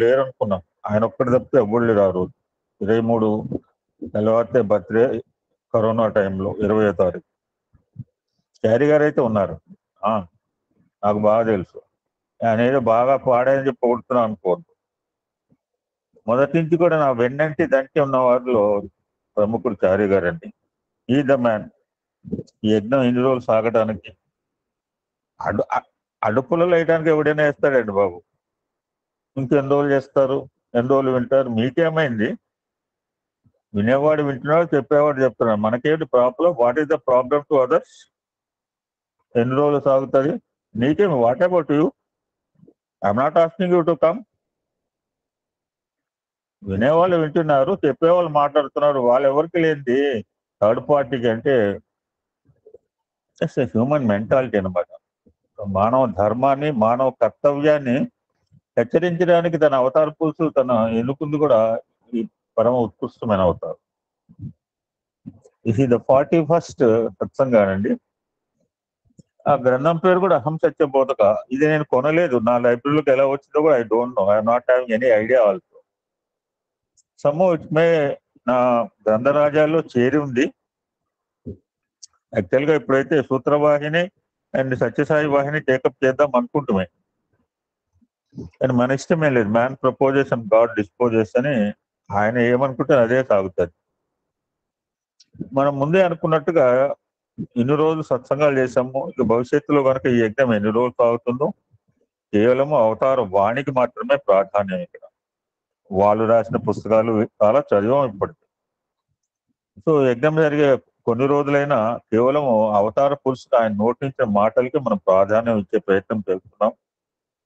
లేరనుకున్నాం. ఆయన ఒక్కటి తప్పితే ఎవరు లేరు. ఆ రోజు 23 తెల్లవారితే బర్త్డే, కరోనా టైంలో 20వ తారీఖు. చారి గారు అయితే ఉన్నారు, నాకు బాగా తెలుసు. ఆయన ఏదో బాగా పాడాయని చెప్పి పొగుడుతున్నాను అనుకోవద్దు. మొదటి నుంచి కూడా నా వెన్నంటి దంటి ఉన్న వారిలో ప్రముఖుడు చారి గారండి. ఈ ద మ్యాన్. ఈ యజ్ఞం ఇన్ని రోజులు సాగడానికి, అడుపులలో వేయడానికి ఎవడైనా వేస్తాడండి బాబు. ఇంకెన్ని రోజులు చేస్తారు, ఎన్ని రోజులు వింటారు? మీకేమైంది? వినేవాడు వింటున్నాడు, చెప్పేవాడు చెప్తున్నాడు. మనకేంటి problem? What is the problem to others? ఎన్ని రోజులు సాగుతుంది నీకేమి? What about you? I'm not asking you to come. వినేవాళ్ళు వింటున్నారు, చెప్పేవాళ్ళు మాట్లాడుతున్నారు. వాళ్ళు ఎవరికి లేనిది థర్డ్ పార్టీకి అంటే హ్యూమన్ మెంటాలిటీ అనమాట. మానవ ధర్మాన్ని, మానవ కర్తవ్యాన్ని హెచ్చరించడానికి తన అవతార పురుషులు తన ఎన్నుకుంది కూడా ఈ పరమ ఉత్కృష్టమైన అవతారం. ఇది ద 41st సత్సంగానండి. ఆ గ్రంథం పేరు కూడా అహం సత్య బోధక. ఇది నేను కొనలేదు, నా లైబ్రరీలోకి ఎలా వచ్చిందో కూడా I don't know. I'm not having any idea also. Somehow it may నా గ్రంథరాజాల్లో చేరి ఉంది. యాక్చువల్గా ఇప్పుడైతే సూత్రవాహిని అండ్ సత్యసాయి వాహిని టేకప్ చేద్దాం అనుకుంటున్నాయి, కానీ మన ఇష్టమే లేదు. Man proposes and God disposes అని ఆయన ఏమనుకుంటే అదే సాగుతుంది. మనం ముందే అనుకున్నట్టుగా ఇన్ని రోజులు సత్సంగాలు చేసాము. ఇక భవిష్యత్తులో కనుక ఈ యజ్ఞం ఎన్ని రోజులు సాగుతుందో కేవలము అవతార వాణికి మాత్రమే ప్రాధాన్యం. ఇక్కడ వాళ్ళు రాసిన పుస్తకాలు చాలా చదివాం ఇప్పటికి. సో యజ్ఞం జరిగే కొన్ని రోజులైనా కేవలం అవతార పురుషుడు ఆయన నోటించిన మాటలకి మనం ప్రాధాన్యం ఇచ్చే ప్రయత్నం చేస్తున్నాం.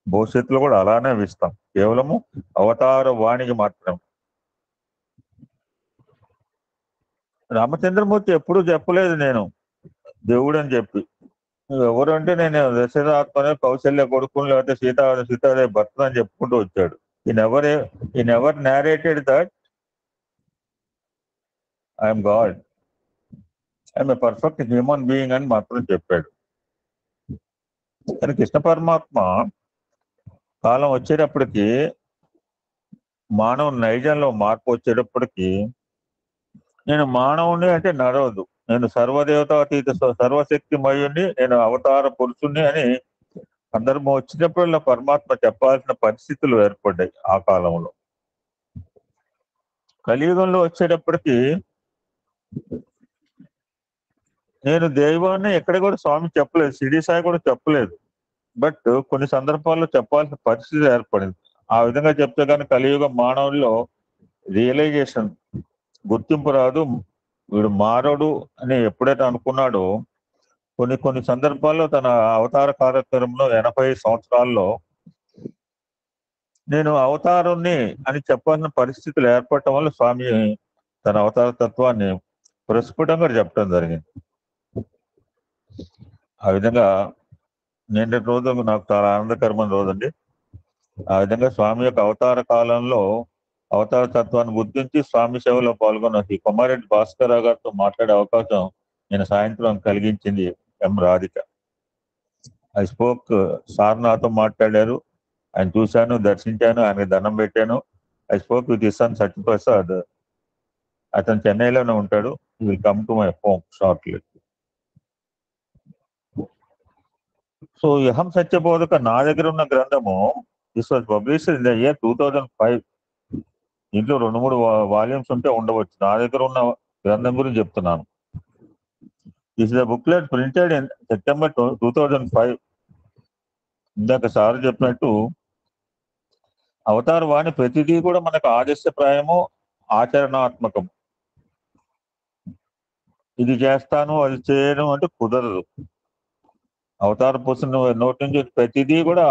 భవిష్యత్తులో కూడా అలానే ఇస్తాం, కేవలము అవతార వాణికి మాత్రమే. రామచంద్రమూర్తి ఎప్పుడూ చెప్పలేదు నేను దేవుడు అని చెప్పి. ఎవరు అంటే నేను దశరథాత్మనే, కౌశల్య కొడుకుని, లేకపోతే సీతాదేవి భర్త అని చెప్పుకుంటూ వచ్చాడు. ఈ never narrated that I'm God, I'm a perfect human being అని మాత్రం చెప్పాడు. కానీ కృష్ణ పరమాత్మ కాలం వచ్చేటప్పటికి, మానవ నైజంలో మార్పు వచ్చేటప్పటికి, నేను మానవుని అంటే నడవదు, నేను సర్వదేవతాతీత సర్వశక్తిమయుని, నేను అవతార పురుషుణ్ణి అని సందర్భం వచ్చినప్పుడు పరమాత్మ చెప్పాల్సిన పరిస్థితులు ఏర్పడ్డాయి ఆ కాలంలో. కలియుగంలో వచ్చేటప్పటికి నేను దైవాన్ని ఎక్కడ కూడా స్వామి చెప్పలేదు, షిరిడి సాయి కూడా చెప్పలేదు. బట్ కొన్ని సందర్భాల్లో చెప్పాల్సిన పరిస్థితి ఏర్పడింది. ఆ విధంగా చెప్తే కానీ కలియుగ మానవుల్లో రియలైజేషన్, గుర్తింపు రాదు. వీడు మారడు అని ఎప్పుడైతే అనుకున్నాడో, కొన్ని సందర్భాల్లో తన అవతార కార్యక్రమంలో 80 సంవత్సరాల్లో నేను అవతారుణ్ణి అని చెప్పాల్సిన పరిస్థితులు ఏర్పడటం వల్ల స్వామి తన అవతార తత్వాన్ని ప్రస్ఫుటంగా చెప్పడం జరిగింది. ఆ విధంగా నిన్నటి రోజు నాకు చాలా ఆనందకరమైన రోజు అండి. ఆ విధంగా స్వామి యొక్క అవతార కాలంలో అవతార తత్వాన్ని గుర్తించి స్వామి సేవలో పాల్గొన్న శ్రీ కొమారెడ్డి భాస్కరరావు గారితో మాట్లాడే అవకాశం నేను సాయంత్రం కలిగించింది M Radhika. I spoke, sir నాతో మాట్లాడారు, ఆయన చూశాను, దర్శించాను, ఆయనకి దండం పెట్టాను. I spoke with his son Satyaprasad. అతను చెన్నైలోనే ఉంటాడు. Will come to my home shortly. So యహం సత్యబోధక నా దగ్గర ఉన్న గ్రంథము this was published in the year 2005. ఇంట్లో 2-3 వాల్యూమ్స్ ఉంటే ఉండవచ్చు. నా దగ్గర ఉన్న గ్రంథం గురించి చెప్తున్నాను. This the booklet printed in September 2005. ఇందాక సార్ చెప్పినట్టు అవతార వాణి ప్రతిదీ కూడా మనకు ఆదర్శప్రాయము, ఆచరణాత్మకం. ఇది చేస్తాను, అది చేయను అంటే కుదరదు. అవతార పురుషుని నోటి నుంచి ప్రతిదీ కూడా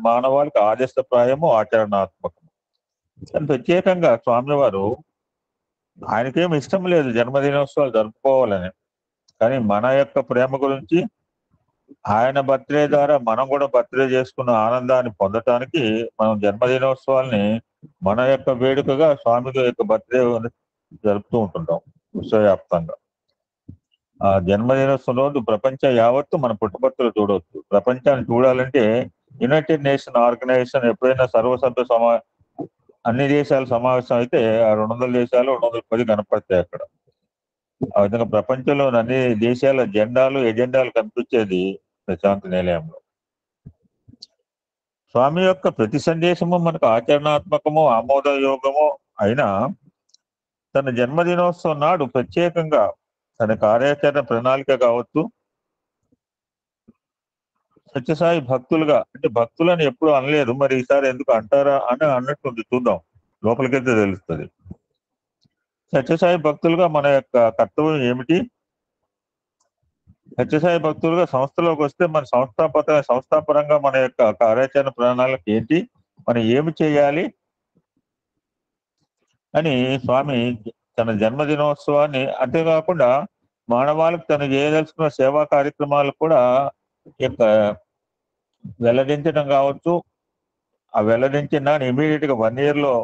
మానవాళికి ఆదర్శప్రాయము, ఆచరణాత్మకం. కానీ ప్రత్యేకంగా స్వామివారు ఆయనకేం ఇష్టం లేదు జన్మదినోత్సవాలు జరుపుకోవాలని. కానీ మన యొక్క ప్రేమ గురించి ఆయన బర్త్డే ద్వారా మనం కూడా బర్త్డే చేసుకున్న ఆనందాన్ని పొందటానికి మనం జన్మదినోత్సవాల్ని మన యొక్క వేడుకగా స్వామి యొక్క బర్త్డే జరుపుతూ ఉంటుంటాం విశ్వవ్యాప్తంగా. ఆ జన్మదినోత్సవం రోజు ప్రపంచం యావత్తు మన పుట్టపర్తులు చూడవచ్చు. ప్రపంచాన్ని చూడాలంటే యునైటెడ్ నేషన్ ఆర్గనైజేషన్ ఎప్పుడైనా సర్వసభ్య అన్ని దేశాలు సమావేశం అయితే ఆ 200 దేశాలు 210 కనపడతాయి అక్కడ. ఆ విధంగా ప్రపంచంలోని అన్ని దేశాల ఎజెండాలు కనిపించేది ప్రశాంతి నిలయంలో. స్వామి యొక్క ప్రతి సందేశము మనకు ఆచరణాత్మకము, ఆమోదయోగము అయినా తన జన్మదినోత్సవం నాడు ప్రత్యేకంగా తన కార్యాచరణ ప్రణాళిక కావచ్చు, సత్యసాయి భక్తులుగా, అంటే భక్తులని ఎప్పుడు అనలేదు, మరి ఈసారి ఎందుకు అంటారా అని అన్నట్టుంది. చూద్దాం, లోపలికైతే తెలుస్తుంది. సత్యసాయి భక్తులుగా మన యొక్క కర్తవ్యం ఏమిటి? సత్యసాయి భక్తులుగా సంస్థలోకి వస్తే మన సంస్థాపరంగా మన యొక్క కార్యాచరణ ప్రణాళిక ఏంటి, మనం ఏమి చేయాలి అని స్వామి తన జన్మదినోత్సవాన్ని, అంతేకాకుండా మానవాళికి తను చేయదలుచుకున్న సేవా కార్యక్రమాలు కూడా యొక్క వెల్లడించడం కావచ్చు. ఆ వెల్లడించిన ఇమీడియట్ గా 1 year లో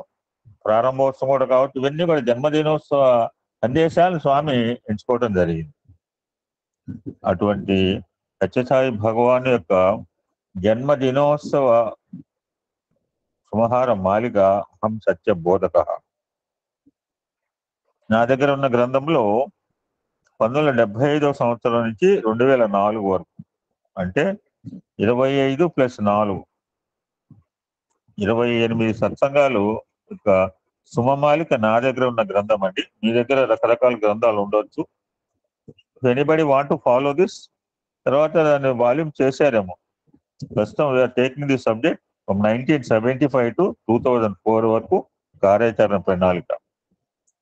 ప్రారంభోత్సవం కూడా కావచ్చు. ఇవన్నీ కూడా జన్మదినోత్సవ సందేశాలను స్వామి ఎంచుకోవడం జరిగింది. అటువంటి సత్యసాయి భగవాన్ యొక్క జన్మదినోత్సవ సంహార మాలిక హం సత్య బోధక. నా దగ్గర ఉన్న గ్రంథంలో 1975వ సంవత్సరం నుంచి 2004 వరకు, అంటే 25 + 4 28 సత్సంగాలు యొక్క సుమమాలిక నా దగ్గర ఉన్న గ్రంథం అండి. మీ దగ్గర రకరకాల గ్రంథాలు ఉండవచ్చు. Anybody want to follow this. తర్వాత దాన్ని వాల్యూమ్ చేశారేమో. ప్రస్తుతం we're taking the subject from 1975 to 2004 వరకు కార్యాచరణ ప్రణాళిక.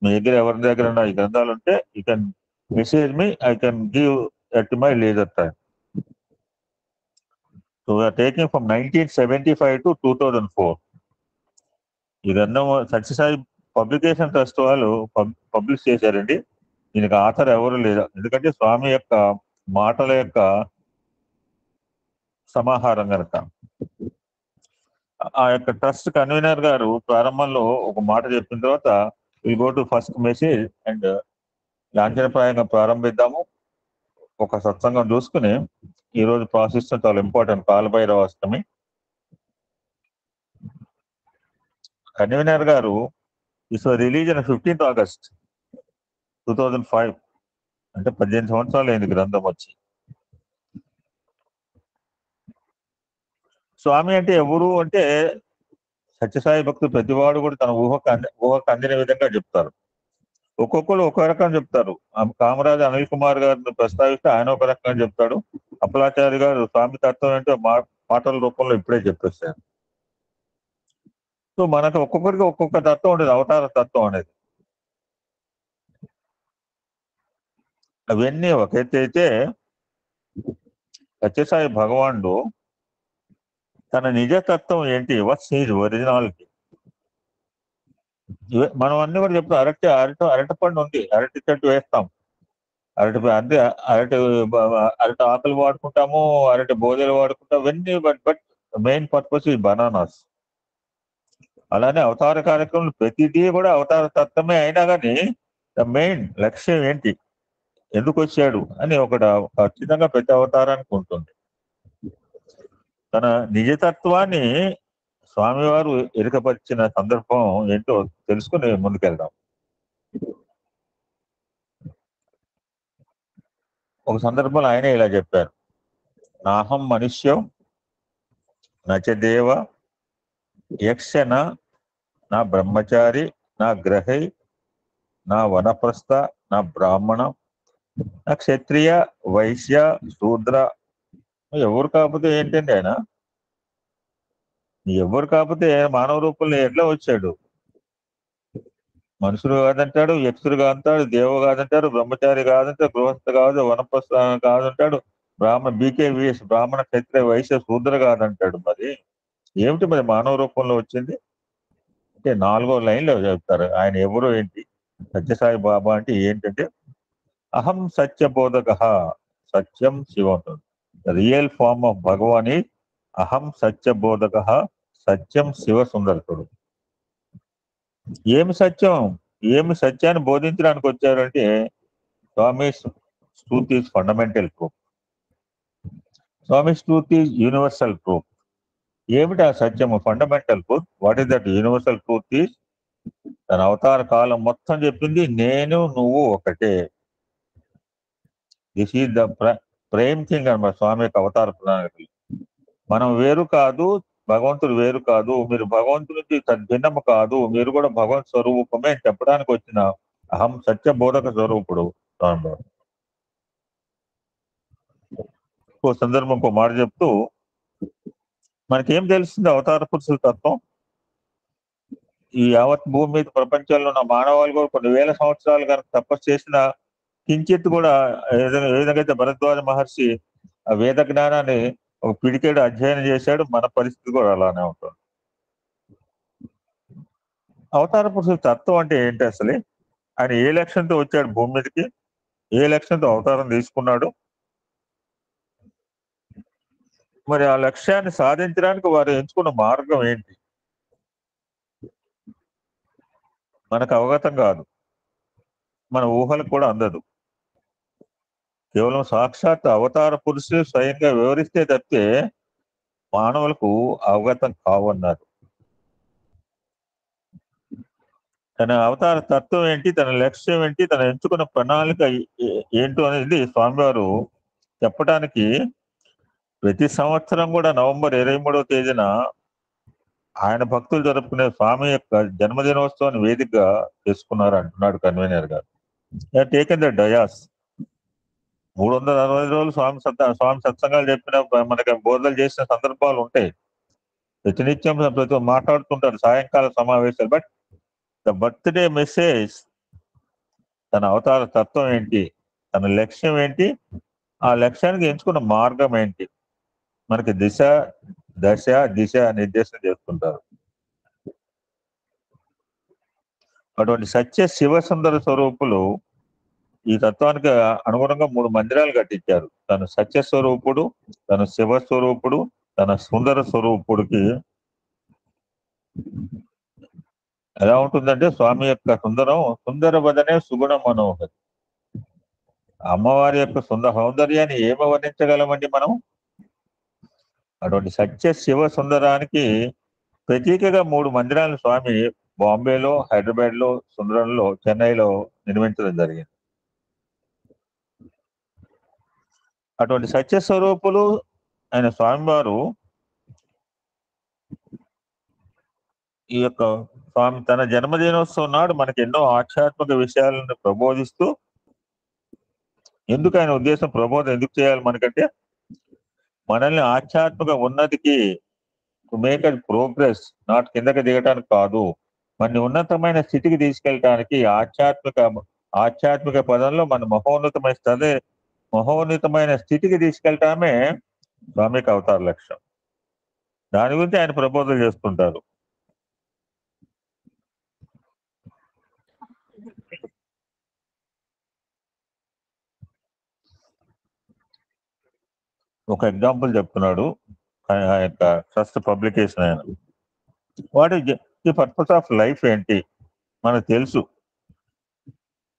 మీ దగ్గర ఎవరి దగ్గర ఈ గ్రంథాలు ఉంటే you can message me, I can give at my leisure time. So we're taking from 1975 to 2004. ఈ గ్రంథం సత్యసాయి పబ్లికేషన్ ట్రస్ట్ వాళ్ళు పబ్లిష్ చేశారండి. దీనికి ఆథర్ ఎవరు లేదు, ఎందుకంటే స్వామి యొక్క మాటల యొక్క సమాహారం కనుక. ఆ యొక్క ట్రస్ట్ కన్వీనర్ గారు ప్రారంభంలో ఒక మాట చెప్పిన తర్వాత we go to first message and లాంఛనప్రాయంగా ప్రారంభిద్దాము. ఒక సత్సంగం చూసుకుని ఈరోజు ప్రాసెస్ చాలా ఇంపార్టెంట్, కాలభైరవ అష్టమి. కన్వీనర్ గారు this was release on 15th August 2005, అంటే 18 సంవత్సరాలు అయింది గ్రంథం వచ్చి. స్వామి అంటే ఎవరు అంటే సత్యసాయి భక్తులు ప్రతివాడు కూడా తన ఊహకు అందిన విధంగా చెప్తారు. ఒక్కొక్కరు ఒక రకం చెప్తారు. కామరాజు అనిల్ కుమార్ గారిని ప్రస్తావిస్తే ఆయన ఒక రకంగా చెప్తాడు. అప్పలాచారి గారు స్వామి తత్వం అంటే మాటల రూపంలో ఇప్పుడే చెప్పేస్తారు. సో మనకు ఒక్కొక్కరికి ఒక్కొక్క తత్వం ఉండేది, అవతార తత్వం అనేది. అవన్నీ ఒక ఎత్తు అయితే, సత్యసాయి భగవానుడు తన నిజతత్వం ఏంటి, వాట్స్ హిజ్ ఒరిజినాలిటీ. మనం అన్ని కూడా చెప్తాం. అరటి పండు ఉంది, అరటి చెట్టు వేస్తాం, అంటే అరటి అరటి ఆకులు వాడుకుంటాము, అరటి బోధలు వాడుకుంటాం, ఇవన్నీ. బట్ మెయిన్ పర్పస్ ఈ బనానాస్. అలానే అవతార కార్యక్రమం ప్రతిదీ కూడా అవతార తత్వమే అయినా కానీ మెయిన్ లక్ష్యం ఏంటి, ఎందుకు వచ్చాడు అని ఒకటి ఖచ్చితంగా ప్రతి అవతారానికి ఉంటుంది. తన నిజతత్వాన్ని స్వామివారు ఎరుకపరిచిన సందర్భం ఏంటో తెలుసుకుని ముందుకెళ్దాం. ఒక సందర్భంలో ఆయనే ఇలా చెప్పారు: నాహం మనుష్యం నచ దేవ యక్షణ నా బ్రహ్మచారి నా గ్రహై నా వనప్రస్థ నా బ్రాహ్మణ నా క్షత్రియ వైశ్య శూద్ర. ఎవరు కాకపోతే ఏంటండి ఆయన? ఎవరు కాకపోతే మానవ రూపంలో ఎట్లా వచ్చాడు? మనుషులు కాదంటాడు, యక్షుడు కాదంటాడు, దేవ కాదంటాడు, బ్రహ్మచారి కాదంటాడు, గృహస్థ కాదు, వనప్రస్థ కాదంటాడు, బీకేవిఎస్ బ్రాహ్మణ క్షత్రియ వైశ్య శూద్ర కాదంటాడు. మరి ఏమిటి మరి మానవ రూపంలో వచ్చింది అంటే 4వ లైన్లో చెప్తారు ఆయన ఎవరు ఏంటి. సత్యసాయి బాబా అంటే ఏంటంటే అహం సత్యబోధక, సత్యం శివం. Real form of Bhagavan is అహం సత్యబోధక, సత్యం శివ సుందరతుడు. ఏమి సత్యం, ఏమి సత్యాన్ని బోధించడానికి వచ్చారంటే Swami truth is fundamental proof, Swami truth is universal proof. ఏమిటి ఆ సత్యము? Fundamental truth. What is that universal truth is? తన అవతార కాలం మొత్తం చెప్పింది నేను నువ్వు ఒకటే. This is the prime thing అన్నమాట స్వామి యొక్క అవతార ప్రణాళికలు. మనం వేరు కాదు, భగవంతుడు వేరు కాదు, మీరు భగవంతునికి భిన్నము కాదు, మీరు కూడా భగవంతు స్వరూపమే అని చెప్పడానికి వచ్చిన అహం సత్య బోధక స్వరూపుడు స్వామి. ఇంకో సందర్భం ఇంకో మాట చెప్తూ మనకేం తెలుస్తుంది అవతార పురుషుల తత్వం? ఈ యావత్ భూమి మీద ప్రపంచంలో ఉన్న మానవాళి కూడా కొన్ని వేల సంవత్సరాలు కనుక తపస్సు చేసిన కించిత్ కూడా ఏ విధంగా అయితే భరద్వాజ మహర్షి ఆ వేద జ్ఞానాన్ని ఒక పిడికేడు అధ్యయనం చేశాడు, మన పరిస్థితి కూడా అలానే ఉంటుంది. అవతార పురుషుల తత్వం అంటే ఏంటి అసలే? ఆయన ఏ లక్ష్యంతో వచ్చాడు భూమి మీదకి, ఏ లక్ష్యంతో అవతారం తీసుకున్నాడు, మరి ఆ లక్ష్యాన్ని సాధించడానికి వారు ఎంచుకున్న మార్గం ఏంటి మనకు అవగతం కాదు, మన ఊహలకు కూడా అందదు. కేవలం సాక్షాత్ అవతార పురుషులు స్వయంగా వివరిస్తే తప్పితే మానవులకు అవగతం కావన్నారు. తన అవతార తత్వం ఏంటి, తన లక్ష్యం ఏంటి, తన ఎంచుకున్న ప్రణాళిక ఏంటో అనేది స్వామివారు చెప్పడానికి ప్రతి సంవత్సరం కూడా నవంబర్ 23వ తేదీన ఆయన భక్తులు జరుపుకునే స్వామి యొక్క జన్మదినోత్సవాన్ని వేదికగా చేసుకున్నారు అంటున్నాడు కన్వీనర్ గారు. Taken the dais. 360 రోజులు స్వామి సత్సంగాలు చెప్పిన మనకి బోధనలు చేసిన సందర్భాలు ఉంటాయి. ప్రతినిత్యం ప్రతి మాట్లాడుతుంటారు సాయంకాల సమావేశాలు. బట్ ద బర్త్డే మెసేజ్, తన అవతార తత్వం ఏంటి, తన లక్ష్యం ఏంటి, ఆ లక్ష్యానికి ఎంచుకున్న మార్గం ఏంటి, మనకి దశ దిశ నిర్దేశం చేస్తుంటారు. అటువంటి సత్య శివ సుందర స్వరూపులు ఈ తత్వానికి అనుగుణంగా 3 మందిరాలు కట్టించారు. తన సత్య స్వరూపుడు, తన శివ స్వరూపుడు, తన సుందర స్వరూపుడికి ఎలా ఉంటుందంటే స్వామి యొక్క సుందర వదనే సుగుణ మనోహరి. అమ్మవారి యొక్క సౌందర్యాన్ని ఏమి వర్ణించగలమండి మనం? అటువంటి సత్య శివ సుందరానికి ప్రతీకగా 3 మందిరాలను స్వామి బాంబేలో, హైదరాబాద్ లో, సుందరంలో, చెన్నైలో నిర్మించడం జరిగింది. అటువంటి సత్య స్వరూపులు ఆయన స్వామివారు ఈ యొక్క స్వామి తన జన్మదినోత్సవం నాడు మనకి ఎన్నో ఆధ్యాత్మిక విషయాలను ప్రబోధిస్తూ, ఎందుకు ఆయన ఉద్దేశం ప్రబోధం ఎందుకు చేయాలి మనకంటే మనల్ని ఆధ్యాత్మిక ఉన్నతికి, to make a progress, not కిందకి దిగటానికి కాదు, మన ఉన్నతమైన స్థితికి తీసుకెళ్ళటానికి ఆధ్యాత్మిక పదంలో మన మహోన్నతమైన స్థితికి తీసుకెళ్ళటమే స్వామికి అవతార లక్ష్యం. దాని గురించి ఆయన ప్రబోధనలు చేస్తుంటారు. ఒక ఎగ్జాంపుల్ చెప్తున్నాడు ఆ యొక్క ఫస్ట్ పబ్లికేషన్ ఆయన. What is the purpose of life ఏంటి మనకు తెలుసు,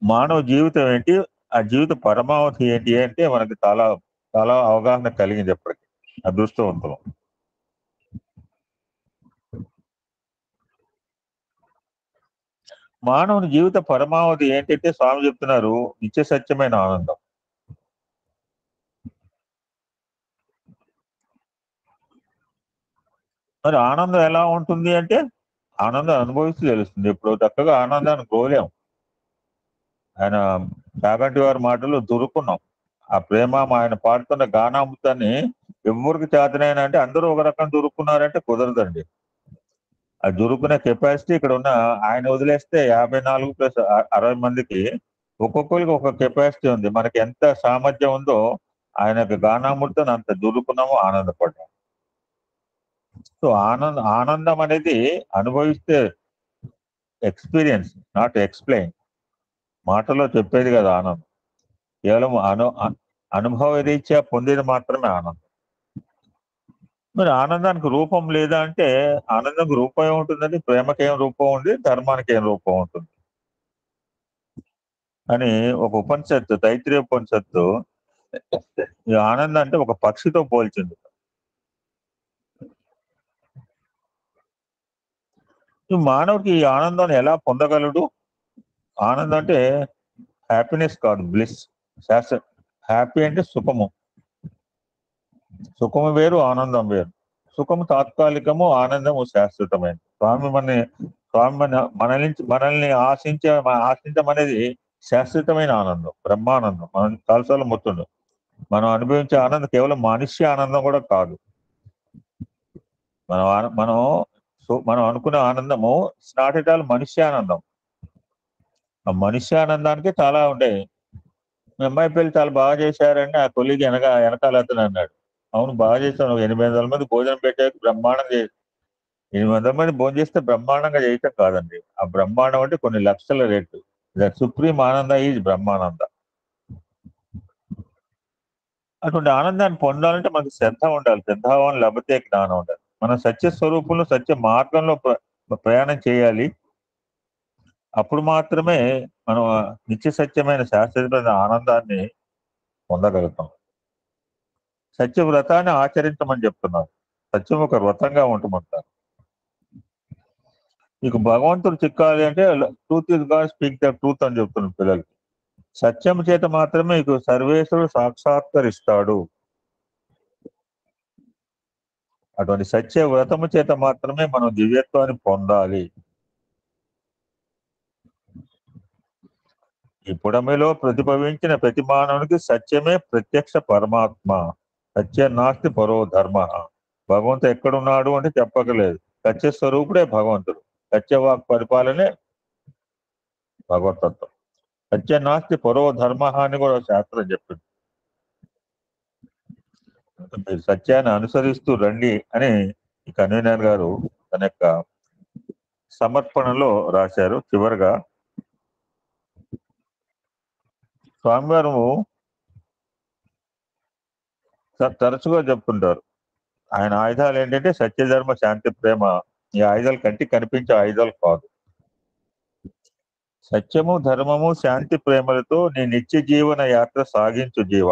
మానవ జీవితం ఏంటి, ఆ జీవిత పరమావధి ఏంటి అంటే మనకి చాలా చాలా అవగాహన కలిగింది ఎప్పటికీ. అదృష్టవంతులం. మానవుని జీవిత పరమావధి ఏంటంటే స్వామి చెప్తున్నారు నిత్య సత్యమైన ఆనందం. మరి ఆనందం ఎలా ఉంటుంది అంటే ఆనందం అనుభవిస్తూ తెలుస్తుంది. ఇప్పుడు చక్కగా ఆనందాన్ని కోలేం. ఆయన చాగంటి వారి మాటలు దొరుకున్నాం. ఆ ప్రేమ ఆయన పాడుతున్న గానామృతాన్ని ఎవరికి చేతనైనా అంటే అందరూ ఒక రకం దొరుకున్నారంటే కుదరదండి. ఆ దొరుకునే కెపాసిటీ ఇక్కడ ఉన్న ఆయన వదిలేస్తే 54 ప్లస్ 60 మందికి ఒక్కొక్కరికి ఒక కెపాసిటీ ఉంది. మనకి ఎంత సామర్థ్యం ఉందో ఆయనకు గానామృతం అంత దొరుకున్నాము, ఆనందపడ్డాం. సో ఆనందం అనేది అనుభవిస్తే ఎక్స్పీరియన్స్, నాట్ ఎక్స్ప్లెయిన్. మాటలో చెప్పేది కదా ఆనందం, కేవలం అనుభవ రీత్యా పొందేది మాత్రమే ఆనందం. మరి ఆనందానికి రూపం లేదా అంటే ఆనందానికి రూపం ఏముంటుందండి? ప్రేమకి ఏం రూపం ఉంది, ధర్మానికి ఏం రూపం ఉంటుంది అని ఒక ఉపనిషత్తు, తైత్రీయ ఉపనిషత్తు ఈ ఆనందం అంటే ఒక పక్షితో పోల్చింది. ఈ మానవుడికి ఈ ఆనందాన్ని ఎలా పొందగలడు? ఆనందం అంటే హ్యాపీనెస్ కాదు, బ్లిస్. హ్యాపీ అంటే సుఖము. సుఖము వేరు, ఆనందం వేరు. సుఖము తాత్కాలికము, ఆనందము శాశ్వతమైనది. స్వామి మనల్ని ఆశించమనేది శాశ్వతమైన ఆనందం, బ్రహ్మానందం. మనం చాలాసార్లు మొత్తుండు మనం అనుభవించే ఆనందం కేవలం మానుష్య ఆనందం కూడా కాదు. మనం అనుకునే ఆనందము నాట్ ఎట్ ఆల్ మనుష్యానందం. ఆ మనుష్యానందానికి చాలా ఉంటాయి. మీ అమ్మాయి పెళ్లి చాలా బాగా చేశారండి ఆ కొలిగి వెనకాల అతను అన్నాడు. అవును బాగా చేశాను, 800 మంది భోజనం పెట్టాక బ్రహ్మాండంగా 800 మంది భోజనం చేస్తే బ్రహ్మాండంగా చేయటం కాదండి. ఆ బ్రహ్మాండం అంటే కొన్ని లక్షల రేట్లు. దట్ సుప్రీం ఆనంద ఈజ్ బ్రహ్మానంద. అటువంటి ఆనందాన్ని పొందాలంటే మనకు శ్రద్ధ ఉండాలి. శ్రద్ధావాన్ లభతే జ్ఞానం ఉండాలి. మన సత్య స్వరూపంలో సత్య మార్గంలో ప్రయాణం చేయాలి. అప్పుడు మాత్రమే మనం నిత్య సత్యమైన శాశ్వతమైన ఆనందాన్ని పొందగలుగుతాం. సత్య వ్రతాన్ని ఆచరించమని చెప్తున్నారు. సత్యం ఒక వ్రతంగా ఉంటమంటారు. మీకు భగవంతుడు చిక్కాలి అంటే truth is God, speak the truth అని చెప్తున్నారు పిల్లలకి. సత్యం చేత మాత్రమే మీకు సర్వేశ్వరుడు సాక్షాత్కరిస్తాడు. అటువంటి సత్య వ్రతము చేత మాత్రమే మనం దివ్యత్వాన్ని పొందాలి. ఈ పుడమిలో ప్రతిభవించిన ప్రతి మానవునికి సత్యమే ప్రత్యక్ష పరమాత్మ. సత్యం నాస్తి పరో ధర్మ. భగవంతుడు ఎక్కడున్నాడు అంటే చెప్పకలేదు. సత్య స్వరూపుడే భగవంతుడు. సత్యవాక్ పరిపాలనే భగవతత్వం. సత్యం నాస్తి పరో ధర్మ అని కూడా శాస్త్రం చెప్పింది. మీరు సత్యాన్ని అనుసరిస్తూ రండి అని ఈ కన్వీనర్ గారు తన యొక్క సమర్పణలో రాశారు. చివరిగా స్వామివారు తరచుగా చెప్తుంటారు ఆయన ఆయుధాలు ఏంటంటే సత్యధర్మ శాంతి ప్రేమ. ఈ ఆయుధాలు కంటికి కనిపించే ఆయుధాలు కాదు. సత్యము ధర్మము శాంతి ప్రేమలతో నీ నిత్య జీవన యాత్ర సాగించు జీవ.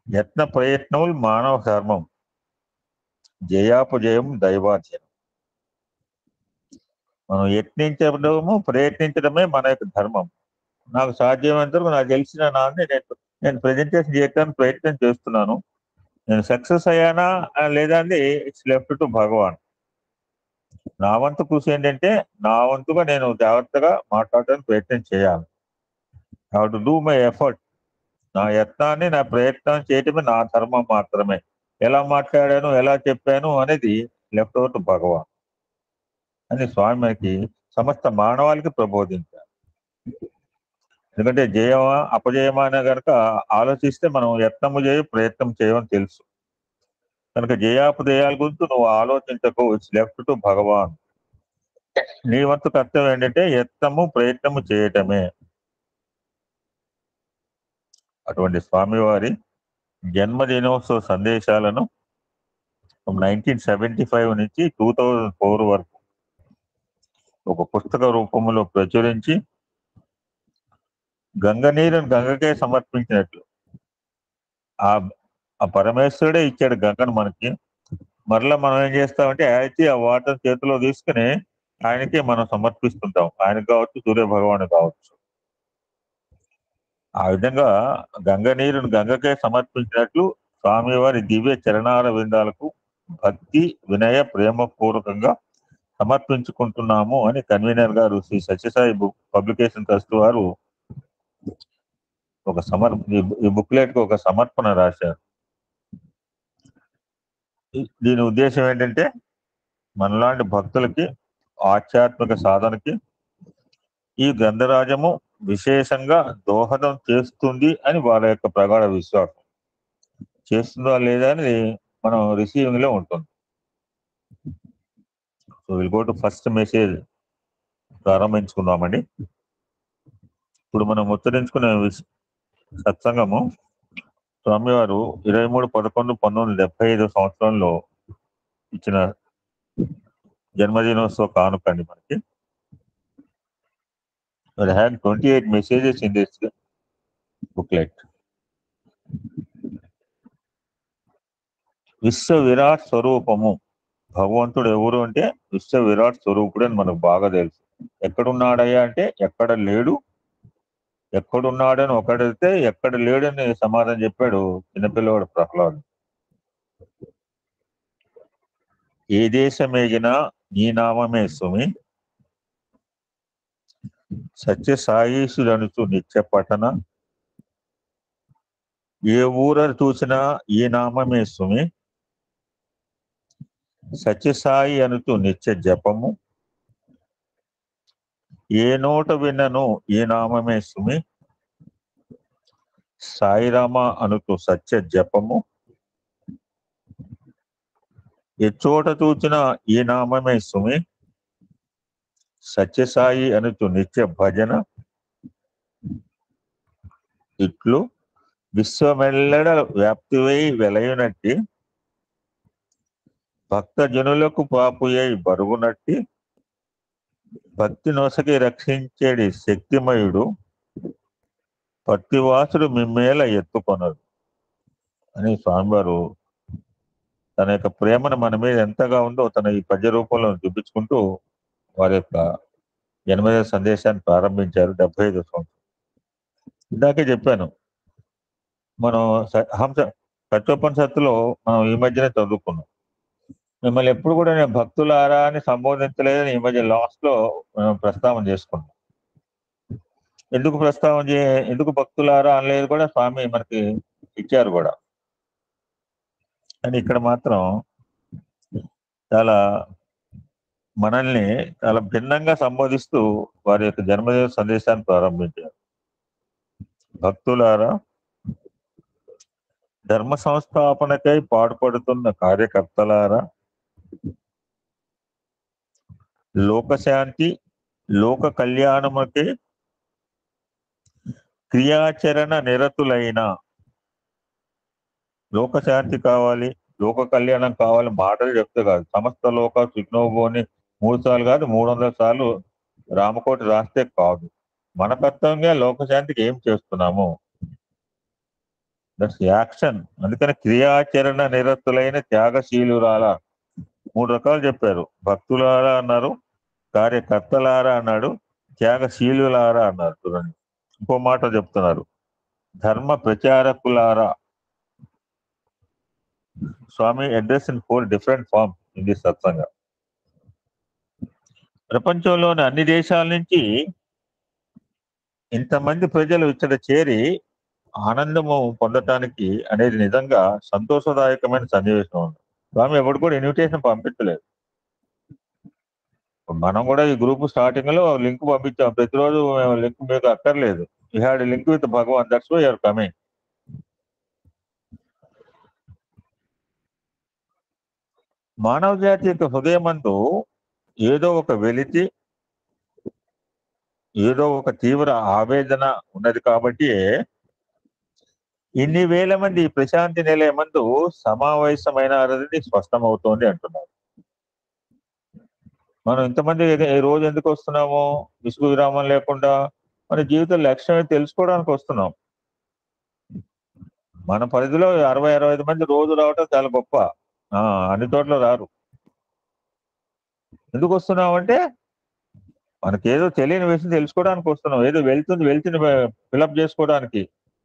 యత్న ప్రయత్నములు మానవ ధర్మం, జయాపజయం దైవాధీనం. మనం యత్నించడము ప్రయత్నించడమే మన యొక్క ధర్మం. నాకు సాధ్యమైనంత వరకు నాకు తెలిసిన నాన్ని నేను ప్రజెంటేషన్ చేయడానికి ప్రయత్నం చేస్తున్నాను. నేను సక్సెస్ అయ్యానా లేదా అని ఇట్స్ లెఫ్ట్ టు భగవాన్. నా వంతు కృషి ఏంటంటే నా వంతుగా నేను జాగ్రత్తగా మాట్లాడడానికి ప్రయత్నం చేయాలి. I have to do my effort. నా యత్నాన్ని నా ప్రయత్నం చేయటమే నా ధర్మం మాత్రమే. ఎలా మాట్లాడాను ఎలా చెప్పాను అనేది లెఫ్ట్ ఓవర్ టు భగవాన్ అని స్వామికి సమస్త మానవాళికి ప్రబోధించారు. ఎందుకంటే జయమా అపజయమా అనే కనుక ఆలోచిస్తే మనం యత్నము చేయ ప్రయత్నం చేయమని తెలుసు. కనుక జయాపజయాల గురించి నువ్వు ఆలోచించకు. ఇట్స్ లెఫ్ట్ టు భగవాన్. నీ వంతు కర్తవ్యం ఏంటంటే యత్నము ప్రయత్నము చేయటమే. అటువంటి స్వామివారి జన్మదినోత్సవ సందేశాలను 1975 నుంచి 2004 వరకు ఒక పుస్తక రూపంలో ప్రచురించి గంగనీరుని గంగకే సమర్పించినట్లు ఆ పరమేశ్వరుడే ఇచ్చాడు గంగను మనకి. మరలా మనం ఏం చేస్తామంటే అయితే ఆ వాటర్ చేతిలో తీసుకుని ఆయనకే మనం సమర్పిస్తుంటాం. ఆయనకు కావచ్చు, సూర్య భగవాను కావచ్చు. ఆ విధంగా గంగ నీరుని గంగకే సమర్పించినట్లు స్వామివారి దివ్య చరణాల విందాలకు భక్తి వినయ ప్రేమపూర్వకంగా సమర్పించుకుంటున్నాము అని కన్వీనర్ గారు శ్రీ సత్యసాయి పబ్లికేషన్ ట్రస్ట్ వారు ఈ బుక్లెట్ కు ఒక సమర్పణ రాశారు. దీని ఉద్దేశం ఏంటంటే మనలాంటి భక్తులకి ఆధ్యాత్మిక సాధనకి ఈ గ్రంథరాజము విశేషంగా దోహదం చేస్తుంది అని వాళ్ళ యొక్క ప్రగాఢ విశ్వాసం. చేస్తుందా లేదా అని మనం రిసీవింగ్ లో ఉంటుంది. So will go to first message ప్రారంభించుకుందామండి. ఇప్పుడు మనం ఉచ్చరించుకునే సత్సంగము స్వామివారు 23/11/1975 సంవత్సరంలో ఇచ్చిన జన్మదినోత్సవ కానుకండి మనకి. I had 28 messages in this booklet. విశ్వ విరాట్ స్వరూపము. భగవంతుడు ఎవరు అంటే విశ్వ విరాట్ స్వరూపుడు అని మనకు బాగా తెలుసు. ఎక్కడున్నాడయ్యా అంటే ఎక్కడ లేడు. ఎక్కడున్నాడని ఒకడైతే ఎక్కడ లేడని సమాధానం చెప్పాడు చిన్నపిల్లవాడు ప్రహ్లాదు. ఏ దేశమేగినా నీ నామమే సుమి, సత్య సాయీసులనుచు నిత్య పఠన, ఏ ఊర చూసినా ఈ నామమే సుమి, సత్యసాయి అనుచు నిత్య జపము, ఏ నోట విన్నను ఈ నామమే సుమి, సాయిరామ అనుచు సత్య జపము, ఎచ్చోట చూచిన ఈ నామమే సుమి, సత్యసాయి అనుచు నిత్య భజన, ఇట్లు విశ్వమెల్లడ వ్యాప్తివై వెలయునట్టి, భక్తజనులకు పాపుయై బరుగునట్టి, భక్తి నొసగి రక్షించేడి శక్తిమయుడు, పత్తివాసుడు మిమ్మేల ఎత్తుకొనరు అని స్వామివారు తన యొక్క ప్రేమను మన మీద ఎంతగా ఉందో తన ఈ పద్య రూపంలో చూపించుకుంటూ వారి యొక్క 80వ సందేశాన్ని ప్రారంభించారు. 75వ సంవత్సరం. ఇందాకే చెప్పాను, మనం సత్యోపనిషత్తులో మనం ఈ మధ్యనే చదువుకున్నాం. మిమ్మల్ని ఎప్పుడు కూడా నేను భక్తులారా అని సంబోధించలేదని ఈ మధ్య లాస్ట్ లో ప్రస్తావన చేసుకున్నాం. ఎందుకు భక్తులారా అనలేదు కూడా స్వామి మనకి ఇచ్చారు కూడా. అని ఇక్కడ మాత్రం చాలా మనల్ని చాలా భిన్నంగా సంబోధిస్తూ వారి యొక్క జన్మదిన సందేశాన్ని ప్రారంభించారు. భక్తులారా, ధర్మ సంస్థాపనకై పాటుపడుతున్న కార్యకర్తలారా, లోకశాంతి లోక కళ్యాణముకి క్రియాచరణ నిరతులైన, లోకశాంతి కావాలి, లోక కళ్యాణం కావాలి మాటలు చెప్తే కాదు, సమస్త లోక సుజ్ఞోభోని 3 సార్లు కాదు 300 సార్లు రామకోటి రాస్తే కాదు. మన కర్తవ్యంగా లోకశాంతికి ఏం చేస్తున్నాము, దట్స్ యాక్షన్. అందుకని క్రియాచరణ నిరతులైన త్యాగశీలురాల 3 రకాలు చెప్పారు. భక్తులారా అన్నారు, కార్యకర్తలారా అన్నాడు, త్యాగశీలులారా అన్నారు. చూడండి, ఇంకో మాట చెప్తున్నారు, ధర్మ ప్రచారకులారా. Swami address in 4 different forms in this satsanga. ప్రపంచంలోని అన్ని దేశాల నుంచి ఇంతమంది ప్రజలు ఇక్కడ చేరి ఆనందము పొందటానికి అనేది నిజంగా సంతోషదాయకమైన సన్నివేశం ఉంది. స్వామి ఎవరు కూడా ఇన్విటేషన్ పంపించలేదు. మనం కూడా ఈ గ్రూప్ స్టార్టింగ్ లో లింక్ పంపించాం. ప్రతిరోజు లింక్ మీకు అక్కర్లేదు. You had link with Bhagavan, that's why you're coming. మానవ జాతి యొక్క హృదయమందు ఏదో ఒక వెలితి, ఏదో ఒక తీవ్ర ఆవేదన ఉన్నది కాబట్టి ఇన్ని వేల మంది ఈ ప్రశాంతి నిలయమందు సమావేశమైనారని స్పష్టమవుతోంది అంటున్నారు. మనం ఇంతమంది ఈ రోజు ఎందుకు వస్తున్నాము? విసుగు విరామం లేకుండా మన జీవిత లక్ష్యం తెలుసుకోవడానికి వస్తున్నాం. మన పరిధిలో 60-65 మంది రోజు రావటం చాలా గొప్ప. అన్ని చోట్ల రారు. ఎందుకు వస్తున్నామంటే మనకేదో తెలియని విషయం తెలుసుకోవడానికి వస్తున్నాం. ఏదో వెళ్తుంది ఫిలప్ చేసుకోవడానికి.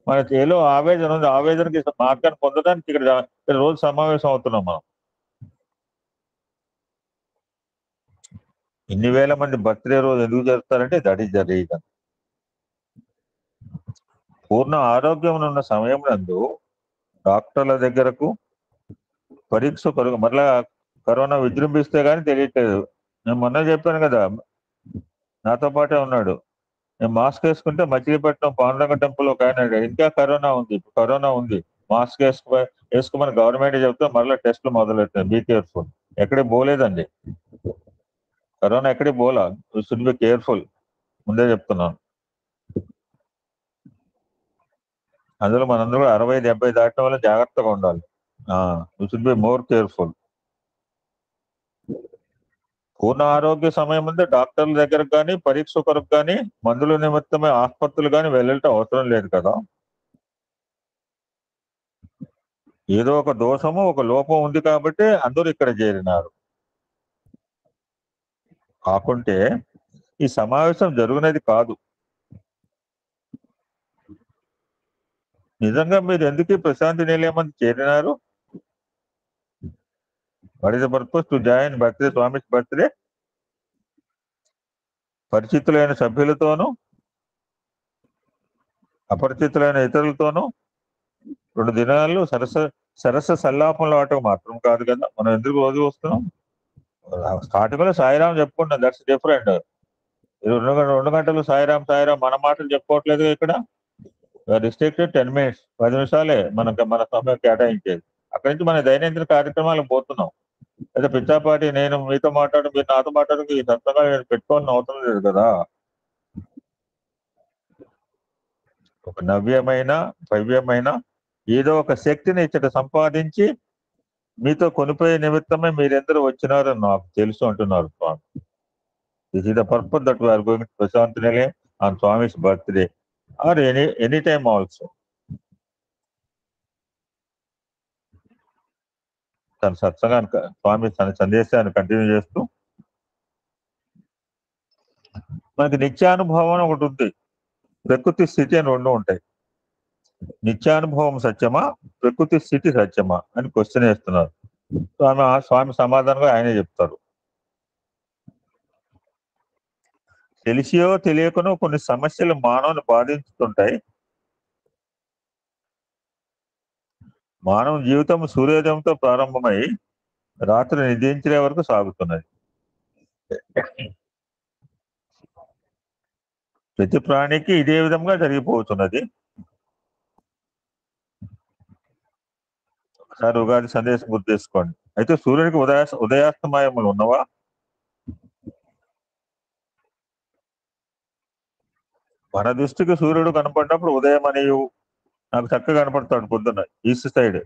మనకి ఏదో ఆవేదన ఉంది, ఆవేదనకి మార్గాన్ని పొందడానికి ఇక్కడ రోజు సమావేశం అవుతున్నాం మనం. ఇన్ని వేల మంది బర్త్డే రోజు ఎందుకు జరుపుతారంటే దట్ ఈస్ ద రీజన్. పూర్ణ ఆరోగ్యం ఉన్న సమయం నందు డాక్టర్ల దగ్గరకు పరీక్ష కొరకు మరలా కరోనా విజృంభిస్తే గానీ తెలియట్లేదు. నేను మొన్న చెప్పాను కదా, నాతో పాటే ఉన్నాడు. నేను మాస్క్ వేసుకుంటే మచిలీపట్నం పాండురంగ టెంపుల్ ఒక ఆయన ఇంకా కరోనా ఉంది మాస్క్ వేసుకోమని గవర్నమెంట్ చెప్తే మరలా టెస్టులు మొదలెట్టారు. Be careful. ఎక్కడికి పోలేదండి కరోనా, ఎక్కడికి పోలా. షుడ్ బి కేర్ఫుల్, ముందే చెప్తున్నాను. అందులో మనందరూ 60-70 దాటడం వల్ల జాగ్రత్తగా ఉండాలి. Should be more careful. పూర్ణ ఆరోగ్య సమయం ముందే డాక్టర్ల దగ్గరకు కానీ పరీక్ష కొరకు కానీ మందుల నిమిత్తమే ఆసుపత్రులు కానీ వెళ్ళటం అవసరం లేదు కదా. ఏదో ఒక దోషము ఒక లోపం ఉంది కాబట్టి అందరూ ఇక్కడ చేరినారు. కాకుంటే ఈ సమావేశం జరుగునది కాదు. నిజంగా మీరు ఎందుకు ప్రశాంతి నిలయమని చేరినారు? What is the purpose to join birthday, Swami birthday? పరిచితులైన సభ్యులతోనూ అపరిచితులైన ఇతరులతోనూ 2 దినాలు సరస సల్లాపంలో ఆటకు మాత్రం కాదు కదా. మనం ఎందుకు రోజు వస్తున్నాం? స్టార్టింగ్ లో సాయిరాం చెప్పుకుంటాం, దట్స్ డిఫరెంట్. 2 గంటలు సాయిరాం మన మాటలు చెప్పుకోవట్లేదు ఇక్కడ. రిస్ట్రిక్టెడ్ 10 minutes, 10 నిమిషాలే మన సమయం కేటాయించేది. అక్కడి నుంచి మన దైనందిన కార్యక్రమాలకు పోతున్నాం. అయితే పిచ్చాపాటి నేను మీతో మాట్లాడు, మీరు నాతో మాట్లాడు, ఈ సొంతంగా పెట్టుకోవాలని అవసరం లేదు కదా. ఒక నవ్యమైన భవ్యమైన ఏదో ఒక శక్తిని ఇక్కడ సంపాదించి మీతో కొనిపోయే నిమిత్తమే మీరెందరూ వచ్చినారని నాకు తెలుసు అంటున్నారు Swami. This is the purpose that we are going to Prashanti Nilayam on Swami's birthday or any time also. తన సత్సంగాన్ని స్వామి తన సందేశాన్ని కంటిన్యూ చేస్తూ మనకి నిత్యానుభవం ఒకటి ఉంది, ప్రకృతి స్థితి అని 2 ఉంటాయి. నిత్యానుభవం సత్యమా, ప్రకృతి స్థితి సత్యమా అని క్వశ్చన్ వేస్తున్నారు స్వామి. సమాధానంగా ఆయనే చెప్తారు. తెలిసియో తెలియకనో కొన్ని సమస్యలు మానవుని బాధించుతుంటాయి. మానవ జీవితం సూర్యోదయంతో ప్రారంభమై రాత్రి నిద్రించే వరకు సాగుతున్నది. ప్రతి ప్రాణికి ఇదే విధంగా జరిగిపోతున్నది. ఒకసారి ఉగాది సందేశం గుర్తు చేసుకోండి. అయితే సూర్యునికి ఉదయాస్తమయములు ఉన్నవా? మన దృష్టికి సూర్యుడు కనపడినప్పుడు ఉదయం అనేవి నాకు చక్కగా కనపడతాడు పొద్దున్న ఈస్ట్ సైడ్.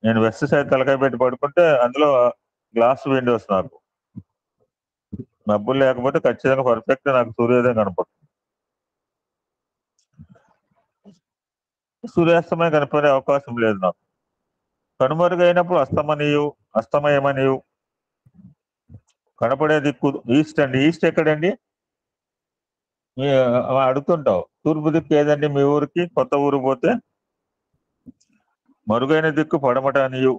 నేను వెస్ట్ సైడ్ తలకాయ పెట్టి పడుకుంటే అందులో గ్లాస్ విండోస్, నాకు మబ్బులు లేకపోతే ఖచ్చితంగా పర్ఫెక్ట్ నాకు సూర్యోదయం కనపడుతుంది. సూర్యాస్తమయం కనపడే అవకాశం లేదు నాకు. కనుమరుగైనప్పుడు అస్తమయమనియు కనపడే దిక్కు ఈస్ట్ అండి. ఈస్ట్ ఎక్కడండి? అడుగుతుంటావు. తూర్పు దిక్కు ఏదండి మీ ఊరికి? కొత్త ఊరు పోతే మరుగైన దిక్కు పడమట అనియు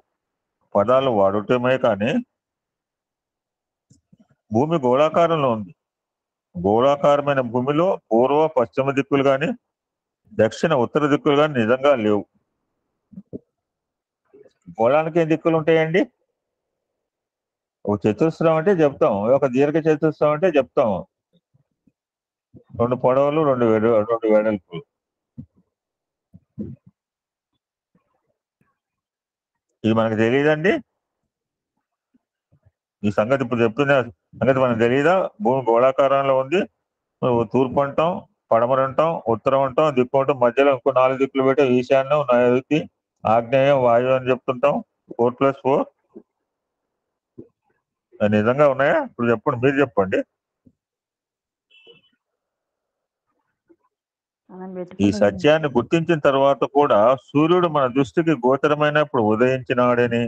పదాలు వాడటమే కానీ భూమి గోళాకారంలో ఉంది. గోళాకారమైన భూమిలో పూర్వ పశ్చిమ దిక్కులు కానీ దక్షిణ ఉత్తర దిక్కులు కానీ నిజంగా లేవు. గోళానికి ఏం దిక్కులు ఉంటాయండి? ఒక చతురస్రం అంటే చెప్తాం, ఒక దీర్ఘ చతురస్రం అంటే చెప్తాం. 2 పొడవులు 2 వెడల్పులు. ఇది మనకు తెలియదండి. ఈ సంగతి ఇప్పుడు చెప్తున్న సంగతి మనకు తెలియదా? భూమి గోళాకారంలో ఉంది, తూర్పు అంటాం, పడమర ఉంటాం, ఉత్తరం ఉంటాం, దిక్కు ఉంటాం, మధ్యలో ఇంకో 4 దిక్కులు పెట్టాం. ఈశాన్యం, నైరుతి, ఆగ్నేయం, వాయువు అని చెప్తుంటాం. 4+4 నిజంగా ఉన్నాయా? ఇప్పుడు చెప్పండి, మీరు చెప్పండి. ఈ సత్యాన్ని గుర్తించిన తర్వాత కూడా సూర్యుడు మన దృష్టికి గోచరమైనప్పుడు ఉదయించినాడని,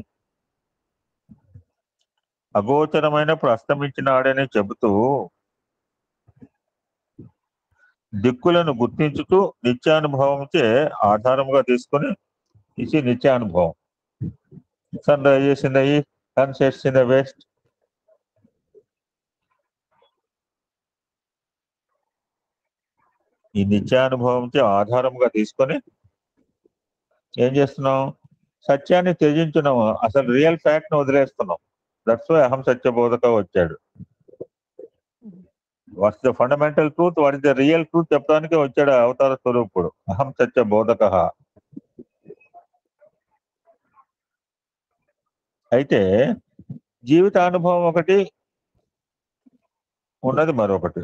అగోచరమైనప్పుడు అస్తమించినాడని చెబుతూ దిక్కులను గుర్తించుతూ నిత్యానుభవంచే ఆధారముగా తీసుకొని ఇది నిత్యానుభవం. Sun rises in the east, sun sets in the west. ఈ నిత్యానుభవంచే ఆధారముగా తీసుకొని ఏం చేస్తున్నాం? సత్యాన్ని త్యజించున్నాము, అసలు రియల్ ఫ్యాక్ట్ ని వదిలేస్తున్నాం. దట్స్ వై అహం సత్యబోధక వచ్చాడు. What's the fundamental truth, what is the real truth చెప్పడానికి వచ్చాడు అవతార స్వరూపుడు. అహం సత్యబోధక. అయితే జీవితానుభవం ఒకటి ఉన్నది, మరొకటి.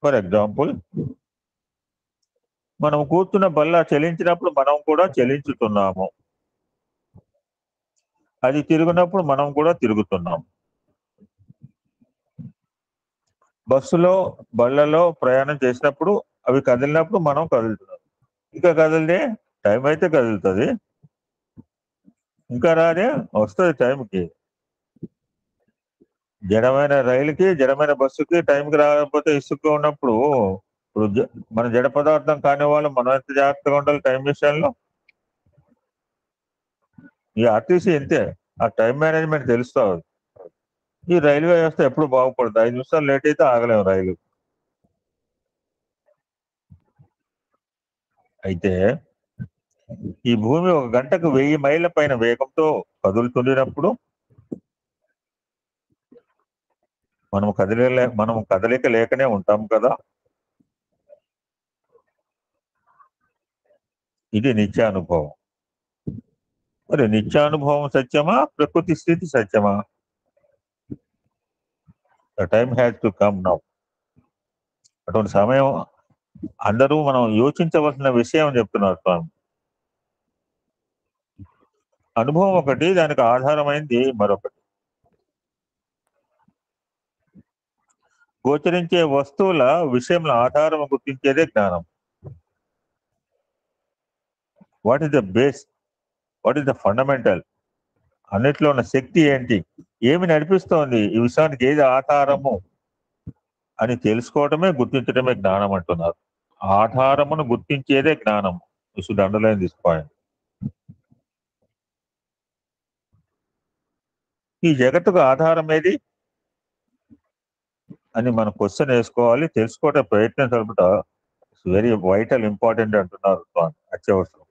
ఫర్ ఎగ్జాంపుల్, మనం కూర్చున్న బల్ల చలించినప్పుడు మనం కూడా చలించుతున్నాము, అది తిరిగినప్పుడు మనం కూడా తిరుగుతున్నాం. బస్సులో, బళ్ళలో ప్రయాణం చేసినప్పుడు అవి కదిలినప్పుడు మనం కదులుతున్నాం. ఇంకా కదిలితే టైం అయితే కదులుతుంది, ఇంకా రాదే వస్తుంది టైంకి. జడమైన రైలుకి, జడమైన బస్సుకి టైంకి రాకపోతే ఇసుగ్గా ఉన్నప్పుడు, ఇప్పుడు మన జడ పదార్థం కాని వాళ్ళు మనం ఎంత జాగ్రత్తగా ఉండాలి టైం విషయంలో. ఈ ఆర్టీసీ అంతే, ఆ టైం మేనేజ్మెంట్ తెలుస్తుంది. ఈ రైల్వే వ్యవస్థ ఎప్పుడు బాగుపడుతుంది. 5 నిమిషాలు లేట్ అయితే ఆగలేము రైలు. అయితే ఈ భూమి 1 గంటకు 1000 మైళ్ళ పైన వేగంతో కదులుతున్నప్పుడు మనం కదలిక లేకనే ఉంటాం కదా. ఇది నిత్యానుభవం. మరి నిత్యానుభవం సత్యమా, ప్రకృతి స్థితి సత్యమా? The time has to come now. అటువంటి సమయం అందరూ మనం యోచించవలసిన విషయం చెప్తున్నారు స్వామి. అనుభవం ఒకటి, దానికి ఆధారమైంది మరొకటి. గోచరించే వస్తువుల విషయంలో ఆధారం గుర్తించేదే జ్ఞానం. What is the base, what is the fundamental? అన్నిట్లో ఉన్న శక్తి ఏంటి, ఏమి నడిపిస్తోంది, ఈ విషయానికి ఏది ఆధారము అని తెలుసుకోవటమే, గుర్తించడమే జ్ఞానం అంటున్నారు. ఆధారమును గుర్తించేదే జ్ఞానం. You should underline this point. ఈ జగత్తుకు ఆధారం ఏది అని మనం క్వశ్చన్ వేసుకోవాలి, తెలుసుకోవటం ప్రయత్నం సరిపట వెరీ వైటల్, ఇంపార్టెంట్ అంటున్నారు స్వామి. అత్యవసరం.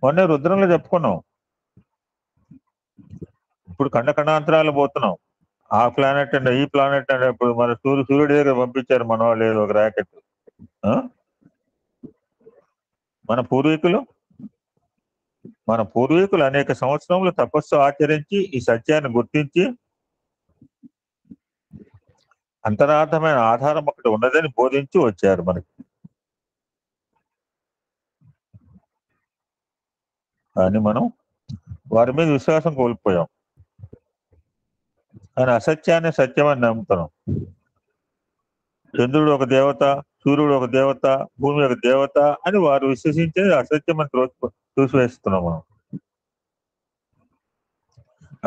మొన్న రుద్రంలో చెప్పుకున్నాం. ఇప్పుడు ఖండాంతరాలు పోతున్నాం. ఆ ప్లానెట్ అంటే ఈ ప్లానెట్ అంటే ఇప్పుడు మన సూర్యుడి దగ్గర పంపించారు మన వాళ్ళు ఏదో ఒక ర్యాకెట్. మన పూర్వీకులు అనేక సంవత్సరములు తపస్సు ఆచరించి ఈ సత్యాన్ని గుర్తించి అంతరార్థమైన ఆధారం ఒకటి ఉన్నదని బోధించి వచ్చారు మనకి. కానీ మనం వారి మీద విశ్వాసం కోల్పోయాం. ఆయన అసత్యాన్ని సత్యం అని నమ్ముతున్నాం. చంద్రుడు ఒక దేవత, సూర్యుడు ఒక దేవత, భూమి ఒక దేవత అని వారు విశ్వసించేది అసత్యం అని చూసివేస్తున్నాం మనం.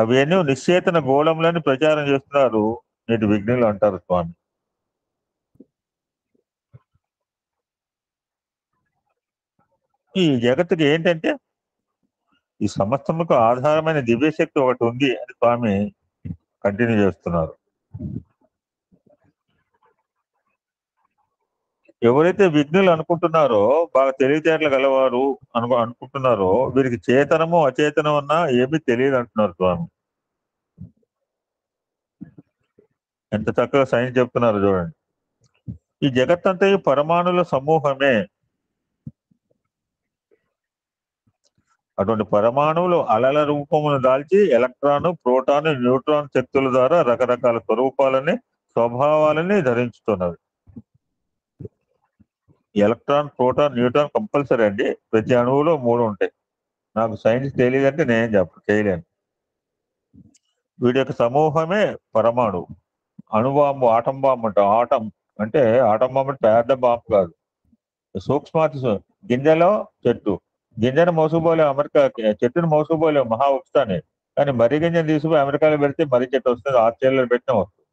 అవన్నీ నిశ్చేతన గోళంలని ప్రచారం చేస్తున్నారు నేటి విఘ్నులు అంటారు స్వామి. ఈ జగత్తుకి ఏంటంటే ఈ సమస్తముకు ఆధారమైన దివ్యశక్తి ఒకటి ఉంది అని స్వామి కంటిన్యూ చేస్తున్నారు. ఎవరైతే విఘ్నులు అనుకుంటున్నారో, బాగా తెలివితేటలు గలవారు అనుకుంటున్నారో, వీరికి చేతనము అచేతనం అన్నా ఏమీ తెలియదు అంటున్నారు స్వామి. ఎంత చక్కగా సైన్స్ చెప్తున్నారు చూడండి. ఈ జగత్తంతా పరమాణుల సమూహమే. అటువంటి పరమాణువులు అలల రూపమును దాల్చి ఎలక్ట్రాన్, ప్రోటాన్, న్యూట్రాన్ శక్తుల ద్వారా రకరకాల స్వరూపాలని, స్వభావాలని ధరించుతున్నవి. ఎలక్ట్రాన్, ప్రోటాన్, న్యూట్రాన్ కంపల్సరీ అండి. ప్రతి అణువులో 3 ఉంటాయి. నాకు సైన్స్ తెలియదంటే నేనేం చేయలేను. వీటి యొక్క సమూహమే పరమాణువు. అణుబాంబు, ఆటం బాంబు అంటాం. ఆటం అంటే పెద్ద బాంబు కాదు, సూక్ష్మాతి గింజలో చెట్టు. గింజను మోసుకుపోలే అమెరికా, చెట్టును మోసుకుపోలే మహా వృక్షాన్ని. కానీ మర్రి గింజను తీసుకుపోయి అమెరికాలో పెడితే మర్రి చెట్టు వస్తుంది, ఆస్ట్రేలియాలో పెట్టిన వస్తుంది.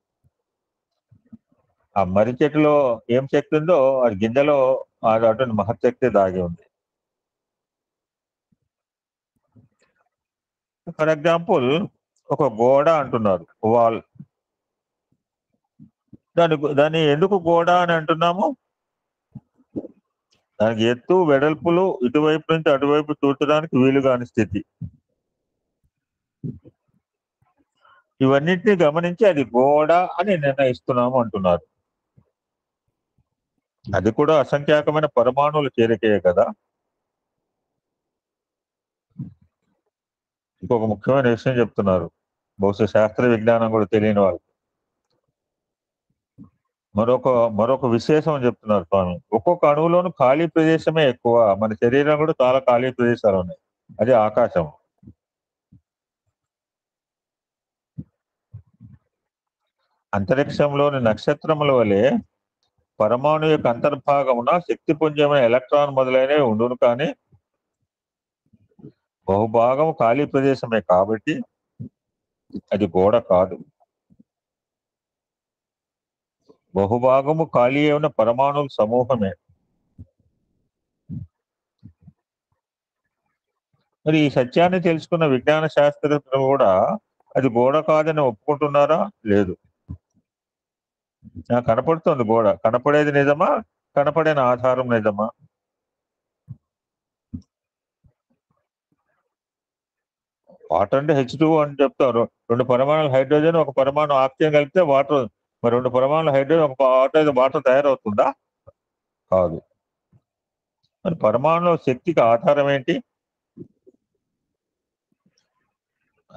ఆ మర్రి చెట్టులో ఏం శక్తి ఉందో అది గింజలో అటువంటి మహశక్తి దాగి ఉంది. ఫర్ ఎగ్జాంపుల్, ఒక గోడ అంటున్నారు, వాల్. దాన్ని ఎందుకు గోడ అని అంటున్నాము? దానికి ఎత్తు, వెడల్పులు ఇటువైపు నుంచి అటువైపు చూడటానికి వీలు కాని స్థితి. ఇవన్నింటినీ గమనించి అది గోడ అని నిర్ణయిస్తున్నాము అంటున్నారు. అది కూడా అసంఖ్యాకమైన పరమాణువుల చేరికయే కదా. ఇంకొక ముఖ్యమైన విషయం చెప్తున్నారు, బహుశా శాస్త్ర విజ్ఞానం కూడా తెలియని వాళ్ళు. మరొక విశేషం చెప్తున్నారు స్వామి. ఒక్కొక్క అణువులోనూ ఖాళీ ప్రదేశమే ఎక్కువ. మన శరీరం కూడా చాలా ఖాళీ ప్రదేశాలు ఉన్నాయి. అది ఆకాశం. అంతరిక్షంలోని నక్షత్రముల వలె పరమాణు యొక్క అంతర్భాగమున శక్తిపుంజమైన ఎలక్ట్రాన్ మొదలైనవి ఉండును, కానీ బహుభాగము ఖాళీ ప్రదేశమే కాబట్టి అది గోడ కాదు. బహుభాగము ఖాళీ అయిన పరమాణువుల సమూహమే. మరి ఈ సత్యాన్ని తెలుసుకున్న విజ్ఞాన శాస్త్రజ్ఞులు కూడా అది గోడ కాదని ఒప్పుకుంటున్నారా? లేదు. నాకు కనపడుతుంది గోడ. కనపడేది నిజమా? కనపడిన ఆధారం నిజమా? వాటర్ అంటే H2O అని చెప్తారు. 2 పరమాణులు హైడ్రోజన్, 1 పరమాణు ఆక్సిజన్ కలిపితే వాటర్. మరి 2 పరమాణులు హైడ్రోజన్, 1 వాటర్ తయారవుతుందా? కాదు. మరి పరమాణుల శక్తికి ఆధారం ఏంటి?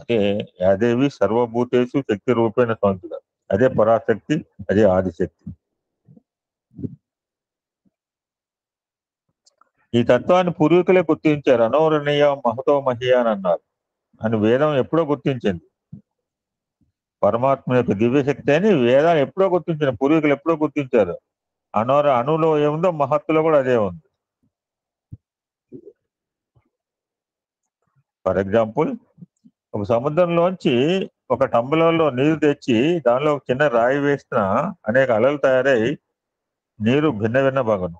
అదే యాదేవి సర్వభూతేషు శక్తి రూపేణ సంస్థ. అదే పరాశక్తి, అదే ఆదిశక్తి. ఈ తత్వాన్ని పూర్వీకులే గుర్తించారు. అనోరణీయ మహతో మహి అని అన్నారు. అని వేదం ఎప్పుడో గుర్తించింది. పరమాత్మ యొక్క దివ్యశక్తి అని వేదాలు ఎప్పుడో గుర్తించిన, పూర్వీకులు ఎప్పుడో గుర్తించారు. అణులో ఏముందో మహత్తులో కూడా అదే ఉంది. ఫర్ ఎగ్జాంపుల్, ఒక సముద్రంలోంచి ఒక టంబులలో నీరు తెచ్చి దానిలో ఒక చిన్న రాయి వేసిన అనేక అలలు తయారై నీరు భిన్న భాగను.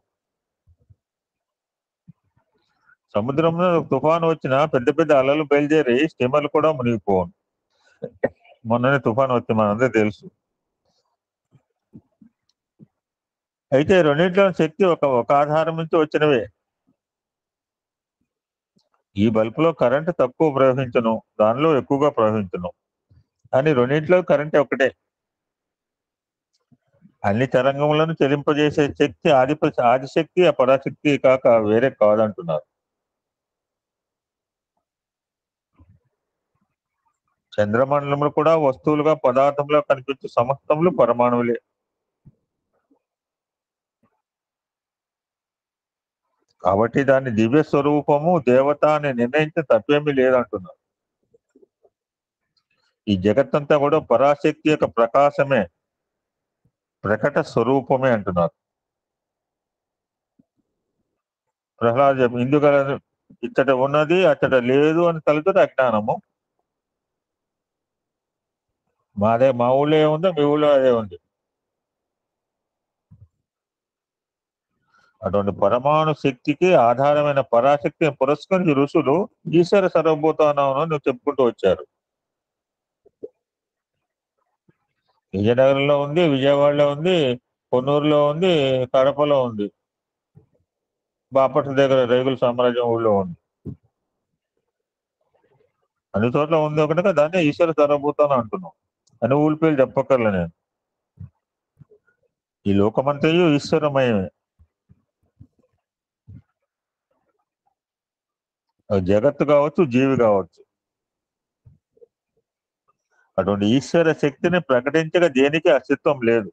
సముద్రంలో తుఫాను వచ్చిన పెద్ద పెద్ద అలలు బయలుదేరి స్టీమర్లు కూడా మునిగిపోను. మొన్ననే తుఫాను వచ్చి మనందరూ తెలుసు. అయితే రెండింటిలో శక్తి ఒక ఆధారం నుంచి వచ్చినవే. ఈ బల్బులో కరెంటు తక్కువ ప్రవహించను, దానిలో ఎక్కువగా ప్రవహించను. కానీ రెండింటిలో కరెంట్ ఒకటే. అన్ని తరంగములను చెలింపజేసే శక్తి ఆదిశక్తి, ఆ పరాశక్తి కాక వేరే కాదంటున్నారు. చంద్రమండలములు కూడా వస్తువులుగా, పదార్థంలో కనిపించే సమస్తములు పరమాణువులే. కాబట్టి దాని దివ్య స్వరూపము, దేవత అని నిర్ణయించే తప్పేమీ లేదంటున్నారు. ఈ జగత్తంతా కూడా పరాశక్తి యొక్క ప్రకాశమే, ప్రకట స్వరూపమే అంటున్నారు. ప్రహ్లాద్ ఇందుగల ఇచ్చట ఉన్నది అచ్చట లేదు అని తలుచుట అజ్ఞానము. మా ఊళ్ళో ఏముందో మీ ఊళ్ళో అదే ఉంది. అటువంటి పరమాణు శక్తికి ఆధారమైన పరాశక్తిని పురస్కరించి ఋషులు ఈశ్వర సర్వభూతానం నువ్వు చెప్పుకుంటూ వచ్చారు. విజయనగరంలో ఉంది, విజయవాడలో ఉంది, కొన్నూరులో ఉంది, కడపలో ఉంది, బాపట్ల దగ్గర రేగుల సామ్రాజ్యం ఊళ్ళో ఉంది. అన్ని చోట్ల ఉంది ఒకటిగా దాన్ని ఈశ్వర సర్వభూతానం అంటున్నాం. అని ఊళ్ళ పేర్లు చెప్పక్కర్లే నేను. ఈ లోకమంతయు ఈశ్వరమయమే. అది జగత్తు కావచ్చు, జీవి కావచ్చు. అటువంటి ఈశ్వర శక్తిని ప్రకటించగా దేనికి అస్తిత్వం లేదు.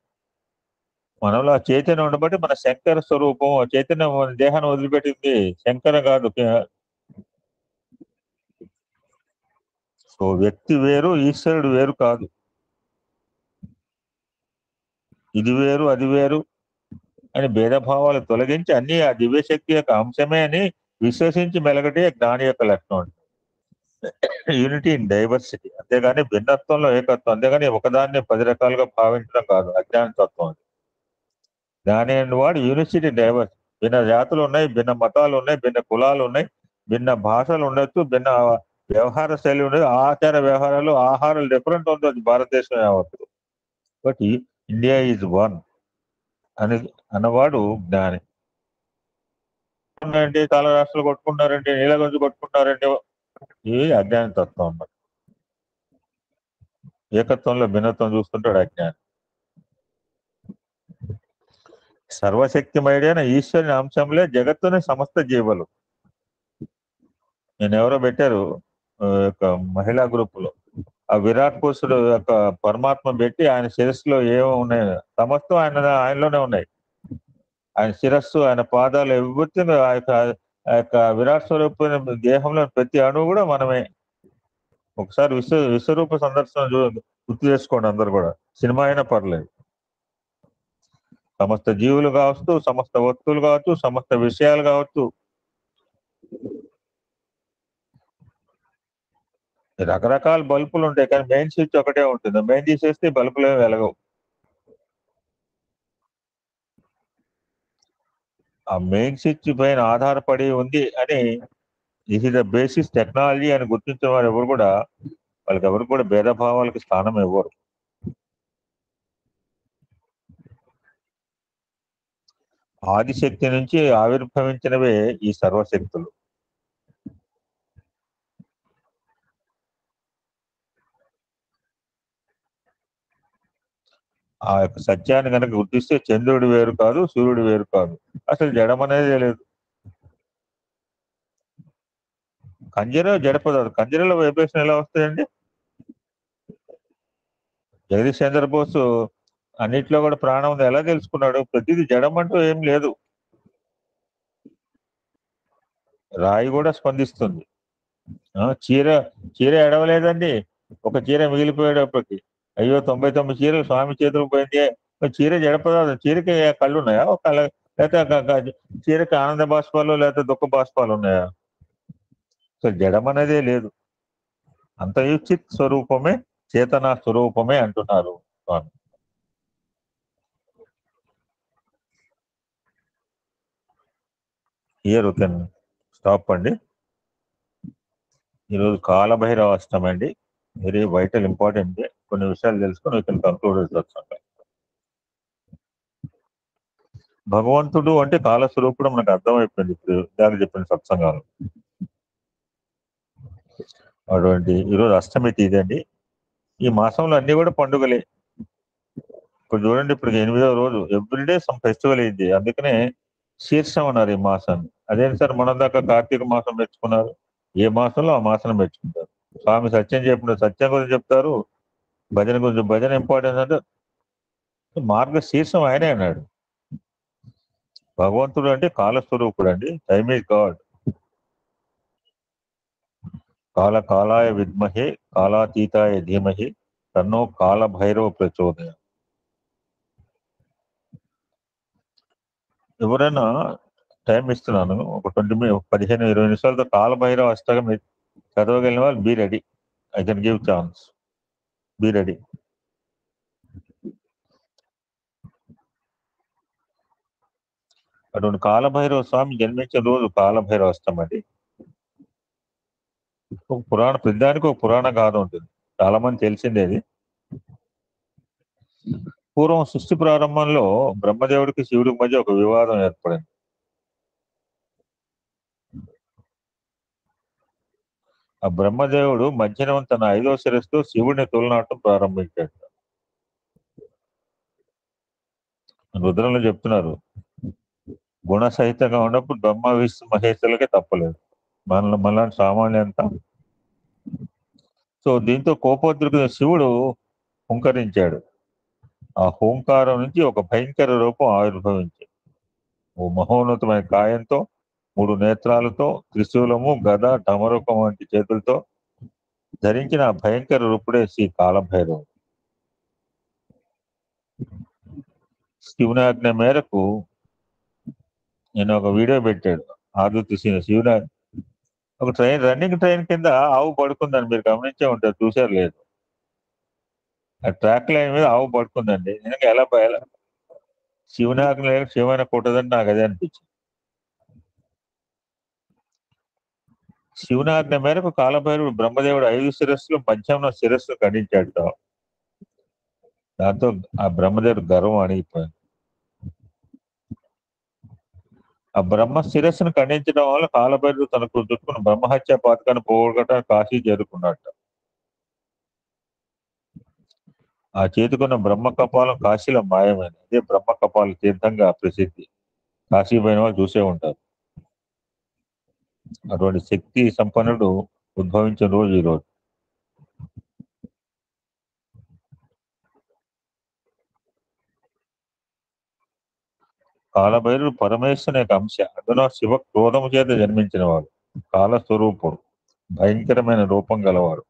మనలో ఆ చైతన్యం ఉండబట్టి మన శంకర స్వరూపం, ఆ చైతన్యం మన దేహాన్ని వదిలిపెట్టింది శంకర కాదు. సో వ్యక్తి వేరు, ఈశ్వరుడు వేరు కాదు. ఇది వేరు అది వేరు అని భేదభావాలు తొలగించి అన్ని ఆ దివ్యశక్తి యొక్క అంశమే అని విశ్వసించి మెలగటే జ్ఞాని యొక్క లక్షణం. యూనిటీ ఇన్ డైవర్సిటీ, అంతేగాని భిన్నత్వంలో ఏకత్వం, అంతేగాని ఒకదాన్ని 10 రకాలుగా భావించడం కాదు అజ్ఞాన తత్వం. జ్ఞాని అనే వాడు యూనివర్సిటీ డైవర్స్. భిన్న జాతులు ఉన్నాయి, భిన్న మతాలు ఉన్నాయి, భిన్న కులాలు ఉన్నాయి, భిన్న భాషలు ఉండొచ్చు, భిన్న వ్యవహార శైలి ఉండదు, ఆచార వ్యవహారాలు ఆహారాలు డిఫరెంట్ ఉండొచ్చు భారతదేశం యావత్తు. బట్ ఇండియా ఈజ్ వన్ అని అన్నవాడు జ్ఞాని. ఉన్నాయండి, చాలా రాష్ట్రాలు కొట్టుకుంటున్నారండి, నీళ్ళ గురించి కొట్టుకుంటున్నారండి, ఇది అజ్ఞాన తత్వం అన్నమాట. ఏకత్వంలో భిన్నత్వం చూస్తుంటాడు అజ్ఞాని. సర్వశక్తిమయుడైన ఈశ్వరుని అంశంలో జగత్తుని సమస్త జీవులు. నేను ఎవరో పెట్టారు యొక్క మహిళా గ్రూప్ లో, ఆ విరాట్ పురుషుడు యొక్క పరమాత్మ పెట్టి ఆయన శిరస్సులో ఏమో ఉన్నాయి, సమస్తం ఆయనలోనే ఉన్నాయి. ఆయన శిరస్సు, ఆయన పాదాలు, ఎవ్రీథింగ్ ఆ యొక్క విరాట్ స్వరూపమైన దేహంలో ప్రతి అణువు కూడా మనమే. ఒకసారి విశ్వరూప సందర్శన గుర్తు చేసుకోండి అందరు కూడా, సినిమా అయినా పర్లేదు. సమస్త జీవులు కావచ్చు, సమస్త వస్తువులు కావచ్చు, సమస్త విషయాలు కావచ్చు, రకరకాల బల్బులు ఉంటాయి కానీ మెయిన్ స్విచ్ ఒకటే ఉంటుంది. మెయిన్ తీసేస్తే బల్బులు ఏమి వెలగవు. ఆ మెయిన్ స్విచ్ పైన ఆధారపడి ఉంది అని, this is the basis technology అని గుర్తించిన వారు ఎవరు కూడా, వాళ్ళకి ఎవరు కూడా భేదభావాలకు స్థానం ఇవ్వరు. ఆదిశక్తి నుంచి ఆవిర్భవించినవే ఈ సర్వశక్తులు. ఆ యొక్క సత్యాన్ని కనుక గుర్తిస్తే చంద్రుడు వేరు కాదు, సూర్యుడు వేరు కాదు, అసలు జడం అనేది లేదు. కంజర జడపదాదు. కంజరలో వైబ్రేషన్ ఎలా వస్తాయండి? జగదీష్ చంద్రబోస్ అన్నిట్లో కూడా ప్రాణం ఉంది ఎలా తెలుసుకున్నాడు? ప్రతిదీ జడం అంటూ ఏం లేదు. రాయి కూడా స్పందిస్తుంది. చీర ఎడవలేదండి, ఒక చీర మిగిలిపోయేటప్పటికి అయ్యో 99 చీరలు స్వామి చేతులకు పోయింది. చీర జడపదాదు. చీరకి కళ్ళు ఉన్నాయా? లేకపోతే చీరకి ఆనంద బాష్పాలు లేకపోతే దుఃఖ బాష్పాలు ఉన్నాయా? సో జడం అనేదే లేదు. అంతయు చిత్ స్వరూపమే, చేతనా స్వరూపమే అంటున్నారు స్వామి. హియర్ యూ కెన్ స్టాప్ అండి. ఈరోజు కాలభైరవ అష్టమి అండి, వెరీ వైటల్ ఇంపార్టెంట్. కొన్ని విషయాలు తెలుసుకొని యూ కెన్ కంక్లూడ్ సత్సంగం. భగవంతుడు అంటే కాలస్వరూపుడు మనకు అర్థమైపోయింది ఇప్పుడు దానికి చెప్పిన సత్సంగాలు. అటువంటి ఈరోజు అష్టమి తీది అండి. ఈ మాసంలో అన్ని కూడా పండుగలే. ఇప్పుడు చూడండి, ఇప్పుడు 8వ రోజు, ఎవ్రీడే సమ్ ఫెస్టివల్ అయింది. అందుకనే శీర్షం అన్నారు ఈ మాసాన్ని. అదేంటి సార్ మన దాకా కార్తీక మాసం మెచ్చుకున్నారు, ఏ మాసంలో ఆ మాసం మెచ్చుకుంటారు. స్వామి సత్యం చెప్పిన సత్యం గురించి చెప్తారు, భజన గురించి భజన ఇంపార్టెన్స్ అంటే మార్గ శీర్షం ఆయనే అన్నాడు. భగవంతుడు అంటే కాలస్వరూపుడు అండి. Time is God. కాలాయ విద్మహే కాలాతీతాయ ధీమహి తన్నో కాల భైరవ ప్రచోదయ. ఎవరైనా టైం ఇస్తున్నాను, ఒక 15-20 నిమిషాలతో కాలభైరవ అష్టకం చదవగలిగిన వాళ్ళు be ready. I can give chance. Be ready. అటువంటి కాలభైరవ స్వామి జన్మించిన రోజు కాలభైరవ అష్టం అండి. ఒక పురాణ, ప్రతిదానికి ఒక పురాణ గాథ ఉంటుంది, చాలా మంది తెలిసిందే. అది పూర్వం సృష్టి ప్రారంభంలో బ్రహ్మదేవుడికి శివుడికి మధ్య ఒక వివాదం ఏర్పడింది. ఆ బ్రహ్మదేవుడు మధ్యాహ్నం తన 5వ శిరస్సుతో శివుడిని తొలనాటం ప్రారంభించాడు. రుద్రంలో చెప్తున్నారు, గుణసహితంగా ఉన్నప్పుడు బ్రహ్మ విష్ణు మహేశ్వరులకే తప్పలేదు. మనలాంటి సామాన్య అంతా. సో దీంతో కోపోద్రిక్తుడైన శివుడు హుంకరించాడు. ఆ హూంకారం నుంచి ఒక భయంకర రూపం ఆవిర్భవించింది. ఓ మహోన్నతమైన కాయంతో, 3 నేత్రాలతో, త్రిశూలము, గద, డమరుకం వంటి చేతులతో ధరించిన ఆ భయంకర రూపుడే శ్రీ కాలభైరవుడు. శివుని ఆజ్ఞ మేరకు నేను ఒక వీడియో పెట్టాడు. ఆదుర్తి శివుని ఒక రన్నింగ్ ట్రైన్ కింద ఆవు పడుకుందని మీరు గమనించే ఉంటారు, చూసారు లేదు? ఆ ట్రాక్ లైన్ మీద ఆవు పడుకుందండి. నిజంగా ఎలా శివుని ఆజ్ఞ లేక శివైన కొట్టదని నాకు అదే అనిపించింది. శివుని ఆజ్ఞ మేరకు కాలభైరవుడు బ్రహ్మదేవుడు 5 శిరస్సులు పంచాంగ శిరస్సులు ఖండించాడు. దాంతో ఆ బ్రహ్మదేవుడు గర్వం అణిగిపోయింది. ఆ బ్రహ్మ శిరస్సును ఖండించడం వల్ల కాలభైరవుడు తనకు చుట్టుకున్న బ్రహ్మహత్య పాతకాన్ని పోగొట్టడానికి కాశీ చేరుకున్నట్ట. ఆ చేతుకున్న బ్రహ్మ కపాలం కాశీలో మాయమైంది. అదే బ్రహ్మ కపాల తీర్థంగా ప్రసిద్ధి. కాశీ పోయిన వాళ్ళు చూసే ఉంటారు. అటువంటి శక్తి సంపన్నుడు ఉద్భవించిన రోజు ఈ రోజు. కాలభైరుడు పరమేశ్వరుని యొక్క అంశ. అందులో శివ క్రోధము చేత జన్మించిన వాడు. కాలస్వరూపుడు, భయంకరమైన రూపం గలవాడు.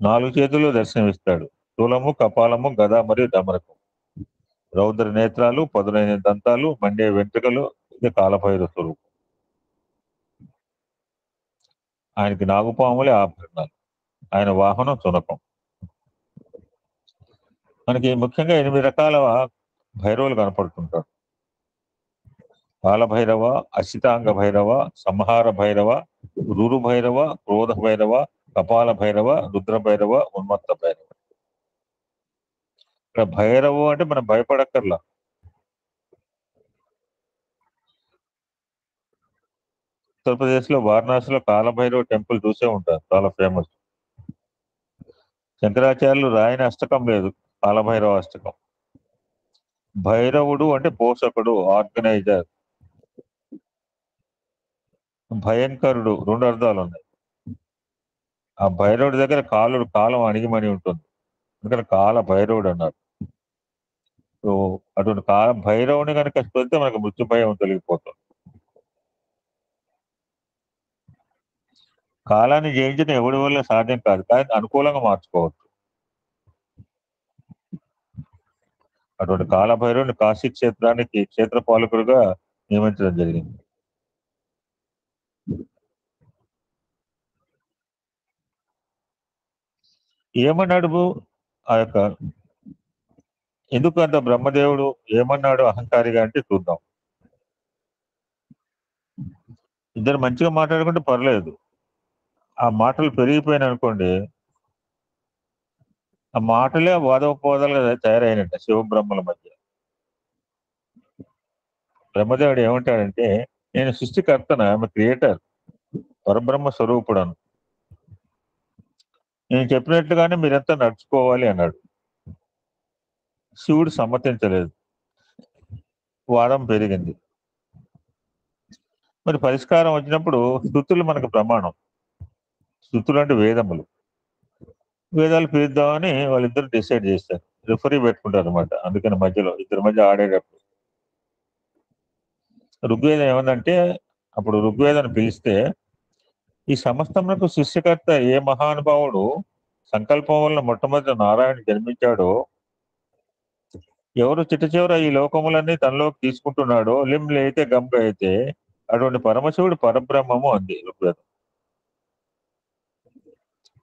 4 చేతుల్లో దర్శనమిస్తాడు. స్థూలము, కపాలము, గద మరియు డమరకం. రౌద్ర నేత్రాలు, పదునైన దంతాలు, మండే వెంట్రుకలు. ఇది కాలభైరవ స్వరూపం. ఆయనకి నాగుపాములే ఆభరణాలు. ఆయన వాహనం చునకం. మనకి ముఖ్యంగా 8 రకాల భైరవులు కనపడుతుంటారు. కాలభైరవ, అసితాంగ భైరవ, సంహార భైరవ, రురు భైరవ, క్రోధ భైరవ, కపాల భైరవ, రుద్ర భైరవ, ఉన్మత్త భైరవ. ఇక్కడ భైరవు అంటే మనం భయపడక్కర్లా. ఉత్తరప్రదేశ్ లో వారణాసిలో కాలభైరవ టెంపుల్ చూసే ఉంటారు, చాలా ఫేమస్. శంకరాచార్యులు రాయని అష్టకం లేదు, కాలభైరవ అష్టకం. భైరవుడు అంటే పోషకుడు, ఆర్గనైజర్. భయంకరుడు 2 అర్థాలు ఉన్నాయి. ఆ భైరవుడి దగ్గర కాలం అణిగిమని ఉంటుంది, అందుకని కాల భైరవుడు అన్నారు. సో అటువంటి కాల భైరవుని కనుక వెళ్తే మనకు మృత్యు భయం తొలగిపోతుంది. కాలాన్ని జయించడం ఎవడి వల్ల సాధ్యం కాదు, కానీ అనుకూలంగా మార్చుకోవచ్చు. అటువంటి కాలభైరవుని కాశీ క్షేత్రానికి క్షేత్రపాలకుడుగా నియమించడం జరిగింది. ఏమన్నాడు ఆ యొక్క, ఎందుకు అంత బ్రహ్మదేవుడు ఏమన్నాడు అహంకారిగా అంటే చూద్దాం. ఇద్దరు మంచిగా మాట్లాడుకుంటే పర్లేదు, ఆ మాటలు పెరిగిపోయినాయి అనుకోండి, ఆ మాటలే వాదోపవాదాలుగా తయారైనట్ట శివబ్రహ్మల మధ్య. బ్రహ్మదేవుడు ఏమంటాడంటే, నేను సృష్టికర్తన, ఆమె క్రియేటర్, పరబ్రహ్మ స్వరూపుడను, నేను చెప్పినట్లుగానే మీరంతా నడుచుకోవాలి అన్నాడు. శివుడు సమ్మతించలేదు, వాదం పెరిగింది. మరి పరిష్కారం వచ్చినప్పుడు స్తుతులు మనకు ప్రమాణం. స్తుతులు అంటే వేదములు. వేదాలు పిలుద్దామని వాళ్ళిద్దరు డిసైడ్ చేస్తారు, రిఫరీ పెట్టుకుంటారు అనమాట. అందుకని మధ్యలో ఇద్దరి మధ్య ఆడేటప్పుడు ఋగ్వేదం ఏమందంటే, అప్పుడు ఋగ్వేదాన్ని పిలిస్తే, ఈ సమస్తమునకు సృష్టికర్త ఏ మహానుభావుడు సంకల్పం వల్ల మొట్టమొదటి నారాయణ జన్మించాడో, ఎవరు చిట్ట చివర ఈ లోకములన్నీ తనలోకి తీసుకుంటున్నాడో, లింలు అయితే గంగ అయితే, అటువంటి పరమశివుడు పరబ్రహ్మము అంది ఋగ్వేదం.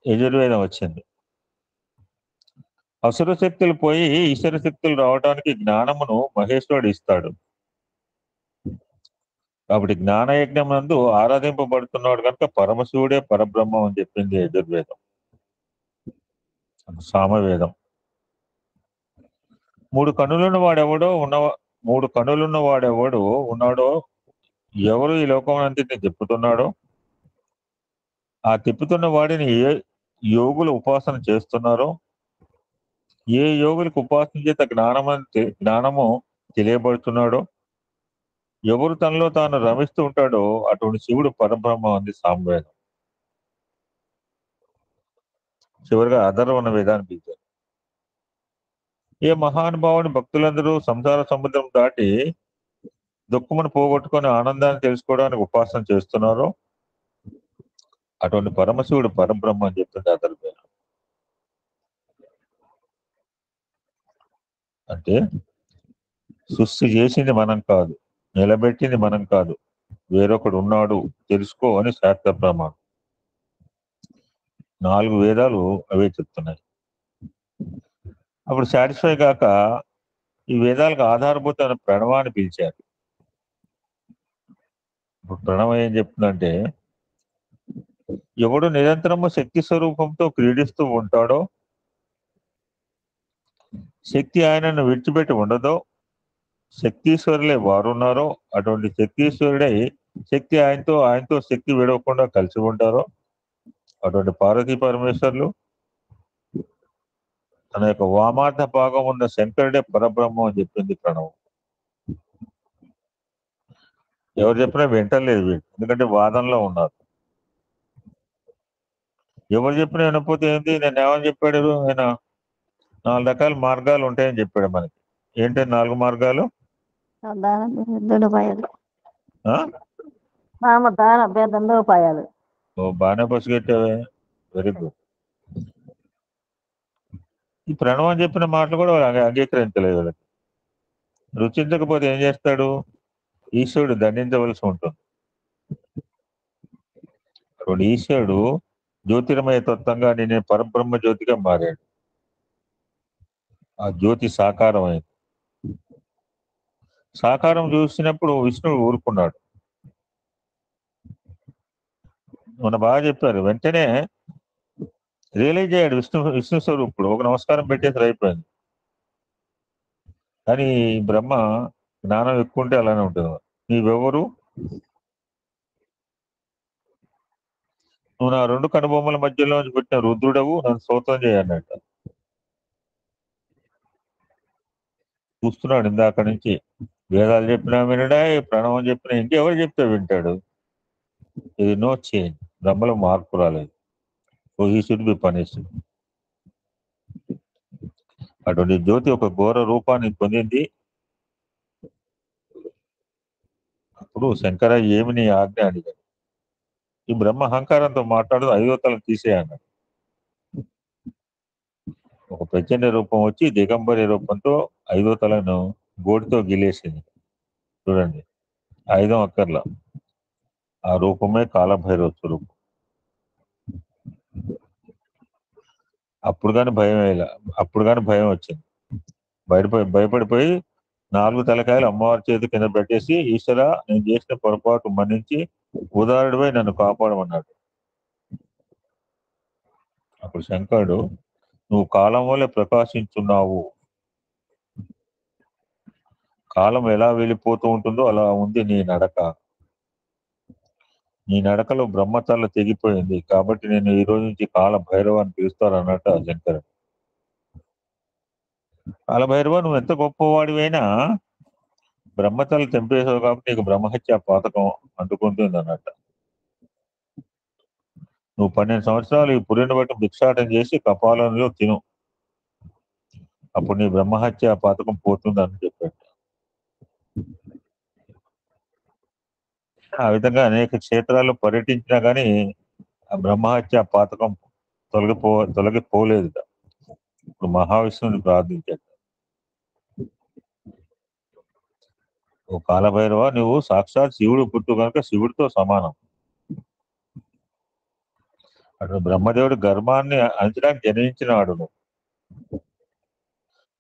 యజుర్వేదం వచ్చింది. అసుర శక్తులు పోయి ఈశ్వర శక్తులు రావడానికి జ్ఞానమును మహేశ్వరుడు ఇస్తాడు. కాబట్టి జ్ఞానయజ్ఞం నందు ఆరాధింపబడుతున్నాడు కనుక పరమశివుడే పరబ్రహ్మం అని చెప్పింది యజుర్వేదం. సామవేదం. 3 కన్నులున్న వాడెవడో ఉన్నాడో, ఎవరు ఈ లోకమంతటిని తిప్పుతున్నాడో, ఆ తిప్పుతున్న వాడిని ఏ యోగులు ఉపాసన చేస్తున్నారో, ఏ యోగులకు ఉపాసన చేత జ్ఞానము తెలియబడుతున్నాడో, ఎవరు తనలో తాను రమిస్తూ ఉంటాడో అటువంటి శివుడు పరబ్రహ్మ ఉంది సామవేదం. చివరిగా అధర్వణ వేదాన్ని పిలిచారు. ఏ మహానుభావుని భక్తులందరూ సంసార సముద్రం దాటి దుఃఖమును పోగొట్టుకొని ఆనందాన్ని తెలుసుకోవడానికి ఉపాసన చేస్తున్నారో అటువంటి పరమశివుడు పరబ్రహ్మ అని చెప్తుంది అధర్వేదం. అంటే సృష్టి చేసింది మనం కాదు, నిలబెట్టింది మనం కాదు, వేరొకడు ఉన్నాడు తెలుసుకో అని శాస్త్ర ప్రమాణం. 4 వేదాలు అవే చెప్తున్నాయి. అప్పుడు సాటిస్ఫై కాక ఈ వేదాలకు ఆధారభూతమైన ప్రణవాన్ని పిలిచారు. ఇప్పుడు ప్రణవం ఏం చెప్తుందంటే, ఎవడు నిరంతరము శక్తి స్వరూపంతో క్రీడిస్తూ ఉంటాడో, శక్తి ఆయనను విడిచిపెట్టి ఉండదో, శక్తీశ్వరులే వారున్నారో అటువంటి శక్తీశ్వరుడై శక్తి ఆయనతో శక్తి విడవకుండా కలిసి ఉంటారో అటువంటి పార్వతీ పరమేశ్వరులు తన యొక్క వామార్థ భాగం ఉన్న శంకరుడే పరబ్రహ్మం అని చెప్పింది ప్రణవం. ఎవరు చెప్పినా వింటలేదు వీళ్ళు, ఎందుకంటే వాదనలో ఉన్నారు. ఎవరు చెప్పినా వినకపోతే ఏంటి, నేను ఏమని చెప్పాడు ఆయన? 4 రకాల మార్గాలు ఉంటాయని చెప్పాడు మనకి. ఏంటంటే 4 మార్గాలు? దండోపాయాలు. ఓ బాగానే పసిగట్టావే, వెరీ గుడ్. ఈ ప్రణవం చెప్పిన మాటలు కూడా వాళ్ళు అంగీకరించలేదు. వాళ్ళకి రుచించకపోతే ఏం చేస్తాడు? ఈశ్వరుడు దండించవలసి ఉంటుంది. అటువంటి ఈశ్వరుడు జ్యోతిర్మయ తత్వంగా నేను పరబ్రహ్మ జ్యోతిగా మారాడు. ఆ జ్యోతి సాకారం అయింది. సాకారం చూసినప్పుడు విష్ణువు ఊరుకున్నాడు. మన బాగా చెప్పారు, వెంటనే రియలైజ్ అయ్యాడు విష్ణు స్వరూపుడు. ఒక నమస్కారం పెట్టేసి అయిపోయింది. కానీ బ్రహ్మ జ్ఞానం ఎక్కువ ఉంటే అలానే ఉంటుంది. నీవెవరు? నువ్వు నా 2 కనుబొమ్మల మధ్యలో పెట్టిన రుద్రుడవు, నన్ను స్తోత్రం చేయన్నట్ట. చూస్తున్నాడు ఇందాక నుంచి. వేదాలు చెప్పినా వినడా, ప్రణవం చెప్పినా ఇంకెవరు చెప్తే వింటాడు. ఇది నో చేంజ్. బ్రహ్మలో మార్పు రాలేదు. So he should be punished. అటువంటి జ్యోతి ఒక ఘోర రూపాన్ని పొందింది. అప్పుడు శంకర ఏమి నీ ఆజ్ఞ అడిగాడు. ఈ బ్రహ్మ అహంకారంతో మాట్లాడు, 5వ తల తీసేయన్నాడు. ఒక ప్రచండ రూపం వచ్చి దిగంబరి రూపంతో 5వ తలను గోటితో గిలేసింది. చూడండి, ఆయుధం అక్కర్లా, ఆ రూపమే కాలభైరవ స్వరూపం. అప్పుడు కానీ భయం వచ్చింది. భయపడిపోయి 4 తలకాయలు అమ్మవారి చేతి కింద పెట్టేసి, ఈశ్వర నేను చేసిన పొరపాటు మన్నించి ఉదారుడిపై నన్ను కాపాడమన్నాడు. అప్పుడు శంకరుడు, నువ్వు కాలం వల్లే ప్రకాశించున్నావు. కాలం ఎలా వెళ్ళిపోతూ ఉంటుందో అలా ఉంది నీ నడక. నీ నడకలో బ్రహ్మతల తెగిపోయింది, కాబట్టి నేను ఈ రోజు నుంచి కాల భైరవ అని పిలుస్తాను అన్నట్టు ఆ శంకరుడు. కాలభైరవ, నువ్వు ఎంత గొప్పవాడివైనా బ్రహ్మతలు తెంపేసావు కాబట్టి నీకు బ్రహ్మహత్య పాతకం అంటుకుంటుంది అన్నట్ట. నువ్వు 12 సంవత్సరాలు ఈ పురిని బట్టి భిక్షాటం చేసి కపాలంలో తిను, అప్పుడు నీ బ్రహ్మహత్య పాతకం పోతుంది అని చెప్పాడు. ఆ విధంగా అనేక క్షేత్రాలు పర్యటించినా కానీ ఆ బ్రహ్మహత్య పాతకం తొలగిపోలేదు. ఇప్పుడు మహావిష్ణువుని ప్రార్థించాడు. ఓ కాలభైరవ, నువ్వు సాక్షాత్ శివుడు పుట్టు కనుక శివుడితో సమానం. అటు బ్రహ్మదేవుడి గర్భాన్ని అంచడానికి జనించినాడు.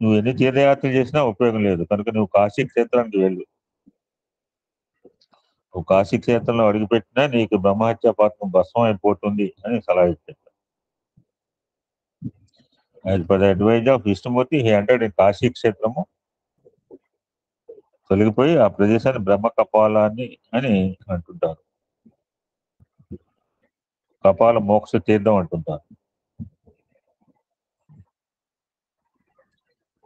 నువ్వు ఎన్ని తీర్థయాత్రలు చేసినా ఉపయోగం లేదు కనుక నువ్వు కాశీ క్షేత్రానికి వెళ్ళు. నువ్వు కాశీ క్షేత్రంలో అడుగుపెట్టినా నీకు బ్రహ్మహత్య పాత్రం భస్మం అయిపోతుంది అని సలహా ఇచ్చాడు. As per the advice of Vishnumurti, he entered in Kashi క్షేత్రము. తొలగిపోయి ఆ ప్రదేశాన్ని బ్రహ్మ కపాలాన్ని అని అంటుంటారు. కపాల మోక్ష తీర్థం అంటుంటారు.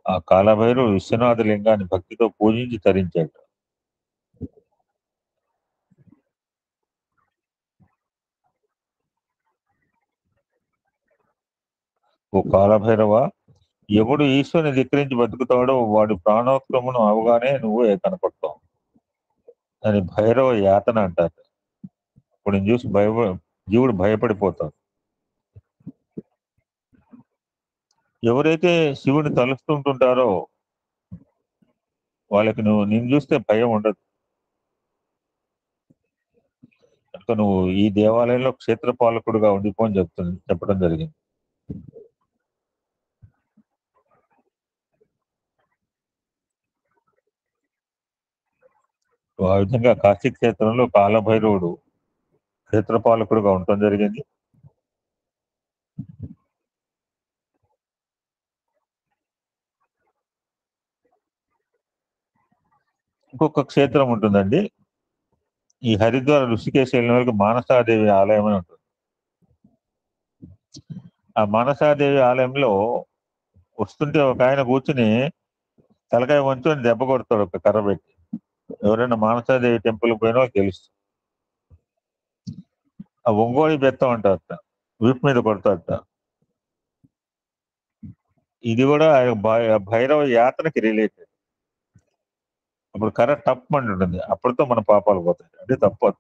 ఆ కాలభైరు విశ్వనాథ లింగాన్ని భక్తితో పూజించి తరించాడు. ఓ కాలభైరవ, ఎవడు ఈశ్వరుని ధిక్కరించి బతుకుతాడో వాడి ప్రాణోక్రమును అవగానే నువ్వు కనపడతావు అని భైరవ యాతన అంటారు. ఇప్పుడు నేను చూసి జీవుడు భయపడిపోతాడు. ఎవరైతే శివుని తలుస్తుంటుంటారో వాళ్ళకి నిన్ను చూస్తే భయం ఉండదు. కనుక నువ్వు ఈ దేవాలయంలో క్షేత్రపాలకుడుగా ఉండిపో అని చెప్పడం జరిగింది. ఆ విధంగా కాశీ క్షేత్రంలో కాలభైరవుడు క్షేత్రపాలకుడుగా ఉండటం జరిగింది. ఇంకొక క్షేత్రం ఉంటుందండి. ఈ హరిద్వార్ ఋషికేశ్ వెళ్ళిన వరకు మానసాదేవి ఆలయం అని ఉంటుంది. ఆ మానసాదేవి ఆలయంలో వస్తుంటే ఒక ఆయన కూర్చుని తలకాయ వంచుని దెబ్బ కొడతాడు ఒక కర్ర పెట్టి. ఎవరైనా మానసాదేవి టెంపుల్ పోయినా తెలుస్తుంది. ఆ ఒంగోళి బెత్తం అంటారట, వీపు మీద కొడతారట. ఇది కూడా భైరవ యాత్రకి రిలేటెడ్. అప్పుడు కర్ర టప్ అని ఉంటుంది. అప్పటితో మన పాపాలు పోతాయి. అంటే తప్పు,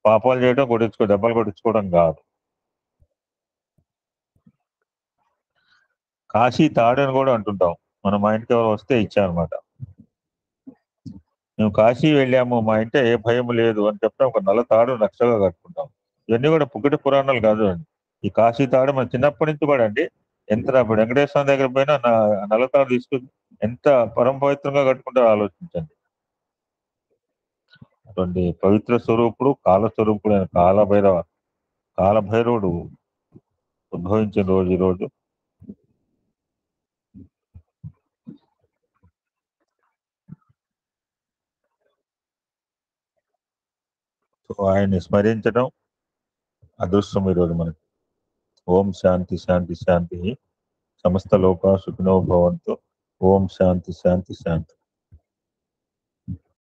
పాపాలు చేయడం దెబ్బలు కొట్టించుకోవడం కాదు. కాశీ తాడని కూడా అంటుంటాం. మనం మా ఇంటికి ఎవరు వస్తే ఇచ్చామన్నమాట. మేము కాశీ వెళ్ళాము, మా ఇంటే ఏ భయం లేదు అని చెప్తాం. ఒక నల్ల తాడు రక్షగా కట్టుకుంటాం. ఇవన్నీ కూడా పుక్కటి పురాణాలు కాదు అండి. ఈ కాశీ తాడు మన చిన్నప్పటి నుంచి కూడా అండి. ఎంత వెంకటేశ్వర దగ్గర పోయినా నల్ల తాడు తీసుకుని ఎంత పరమ పవిత్రంగా కట్టుకుంటారో ఆలోచించండి. అటువంటి పవిత్ర స్వరూపుడు, కాల స్వరూపుడు అయిన కాలభైరవుడు ఉద్భవించిన రోజు ఈ రోజు. సో ఆయన్ని స్మరించడం అదృష్టం ఈరోజు మనకి. ఓం శాంతి శాంతి శాంతి. సమస్త లోకా సుఖినో భవంతు. ఓం శాంతి శాంతి శాంతి.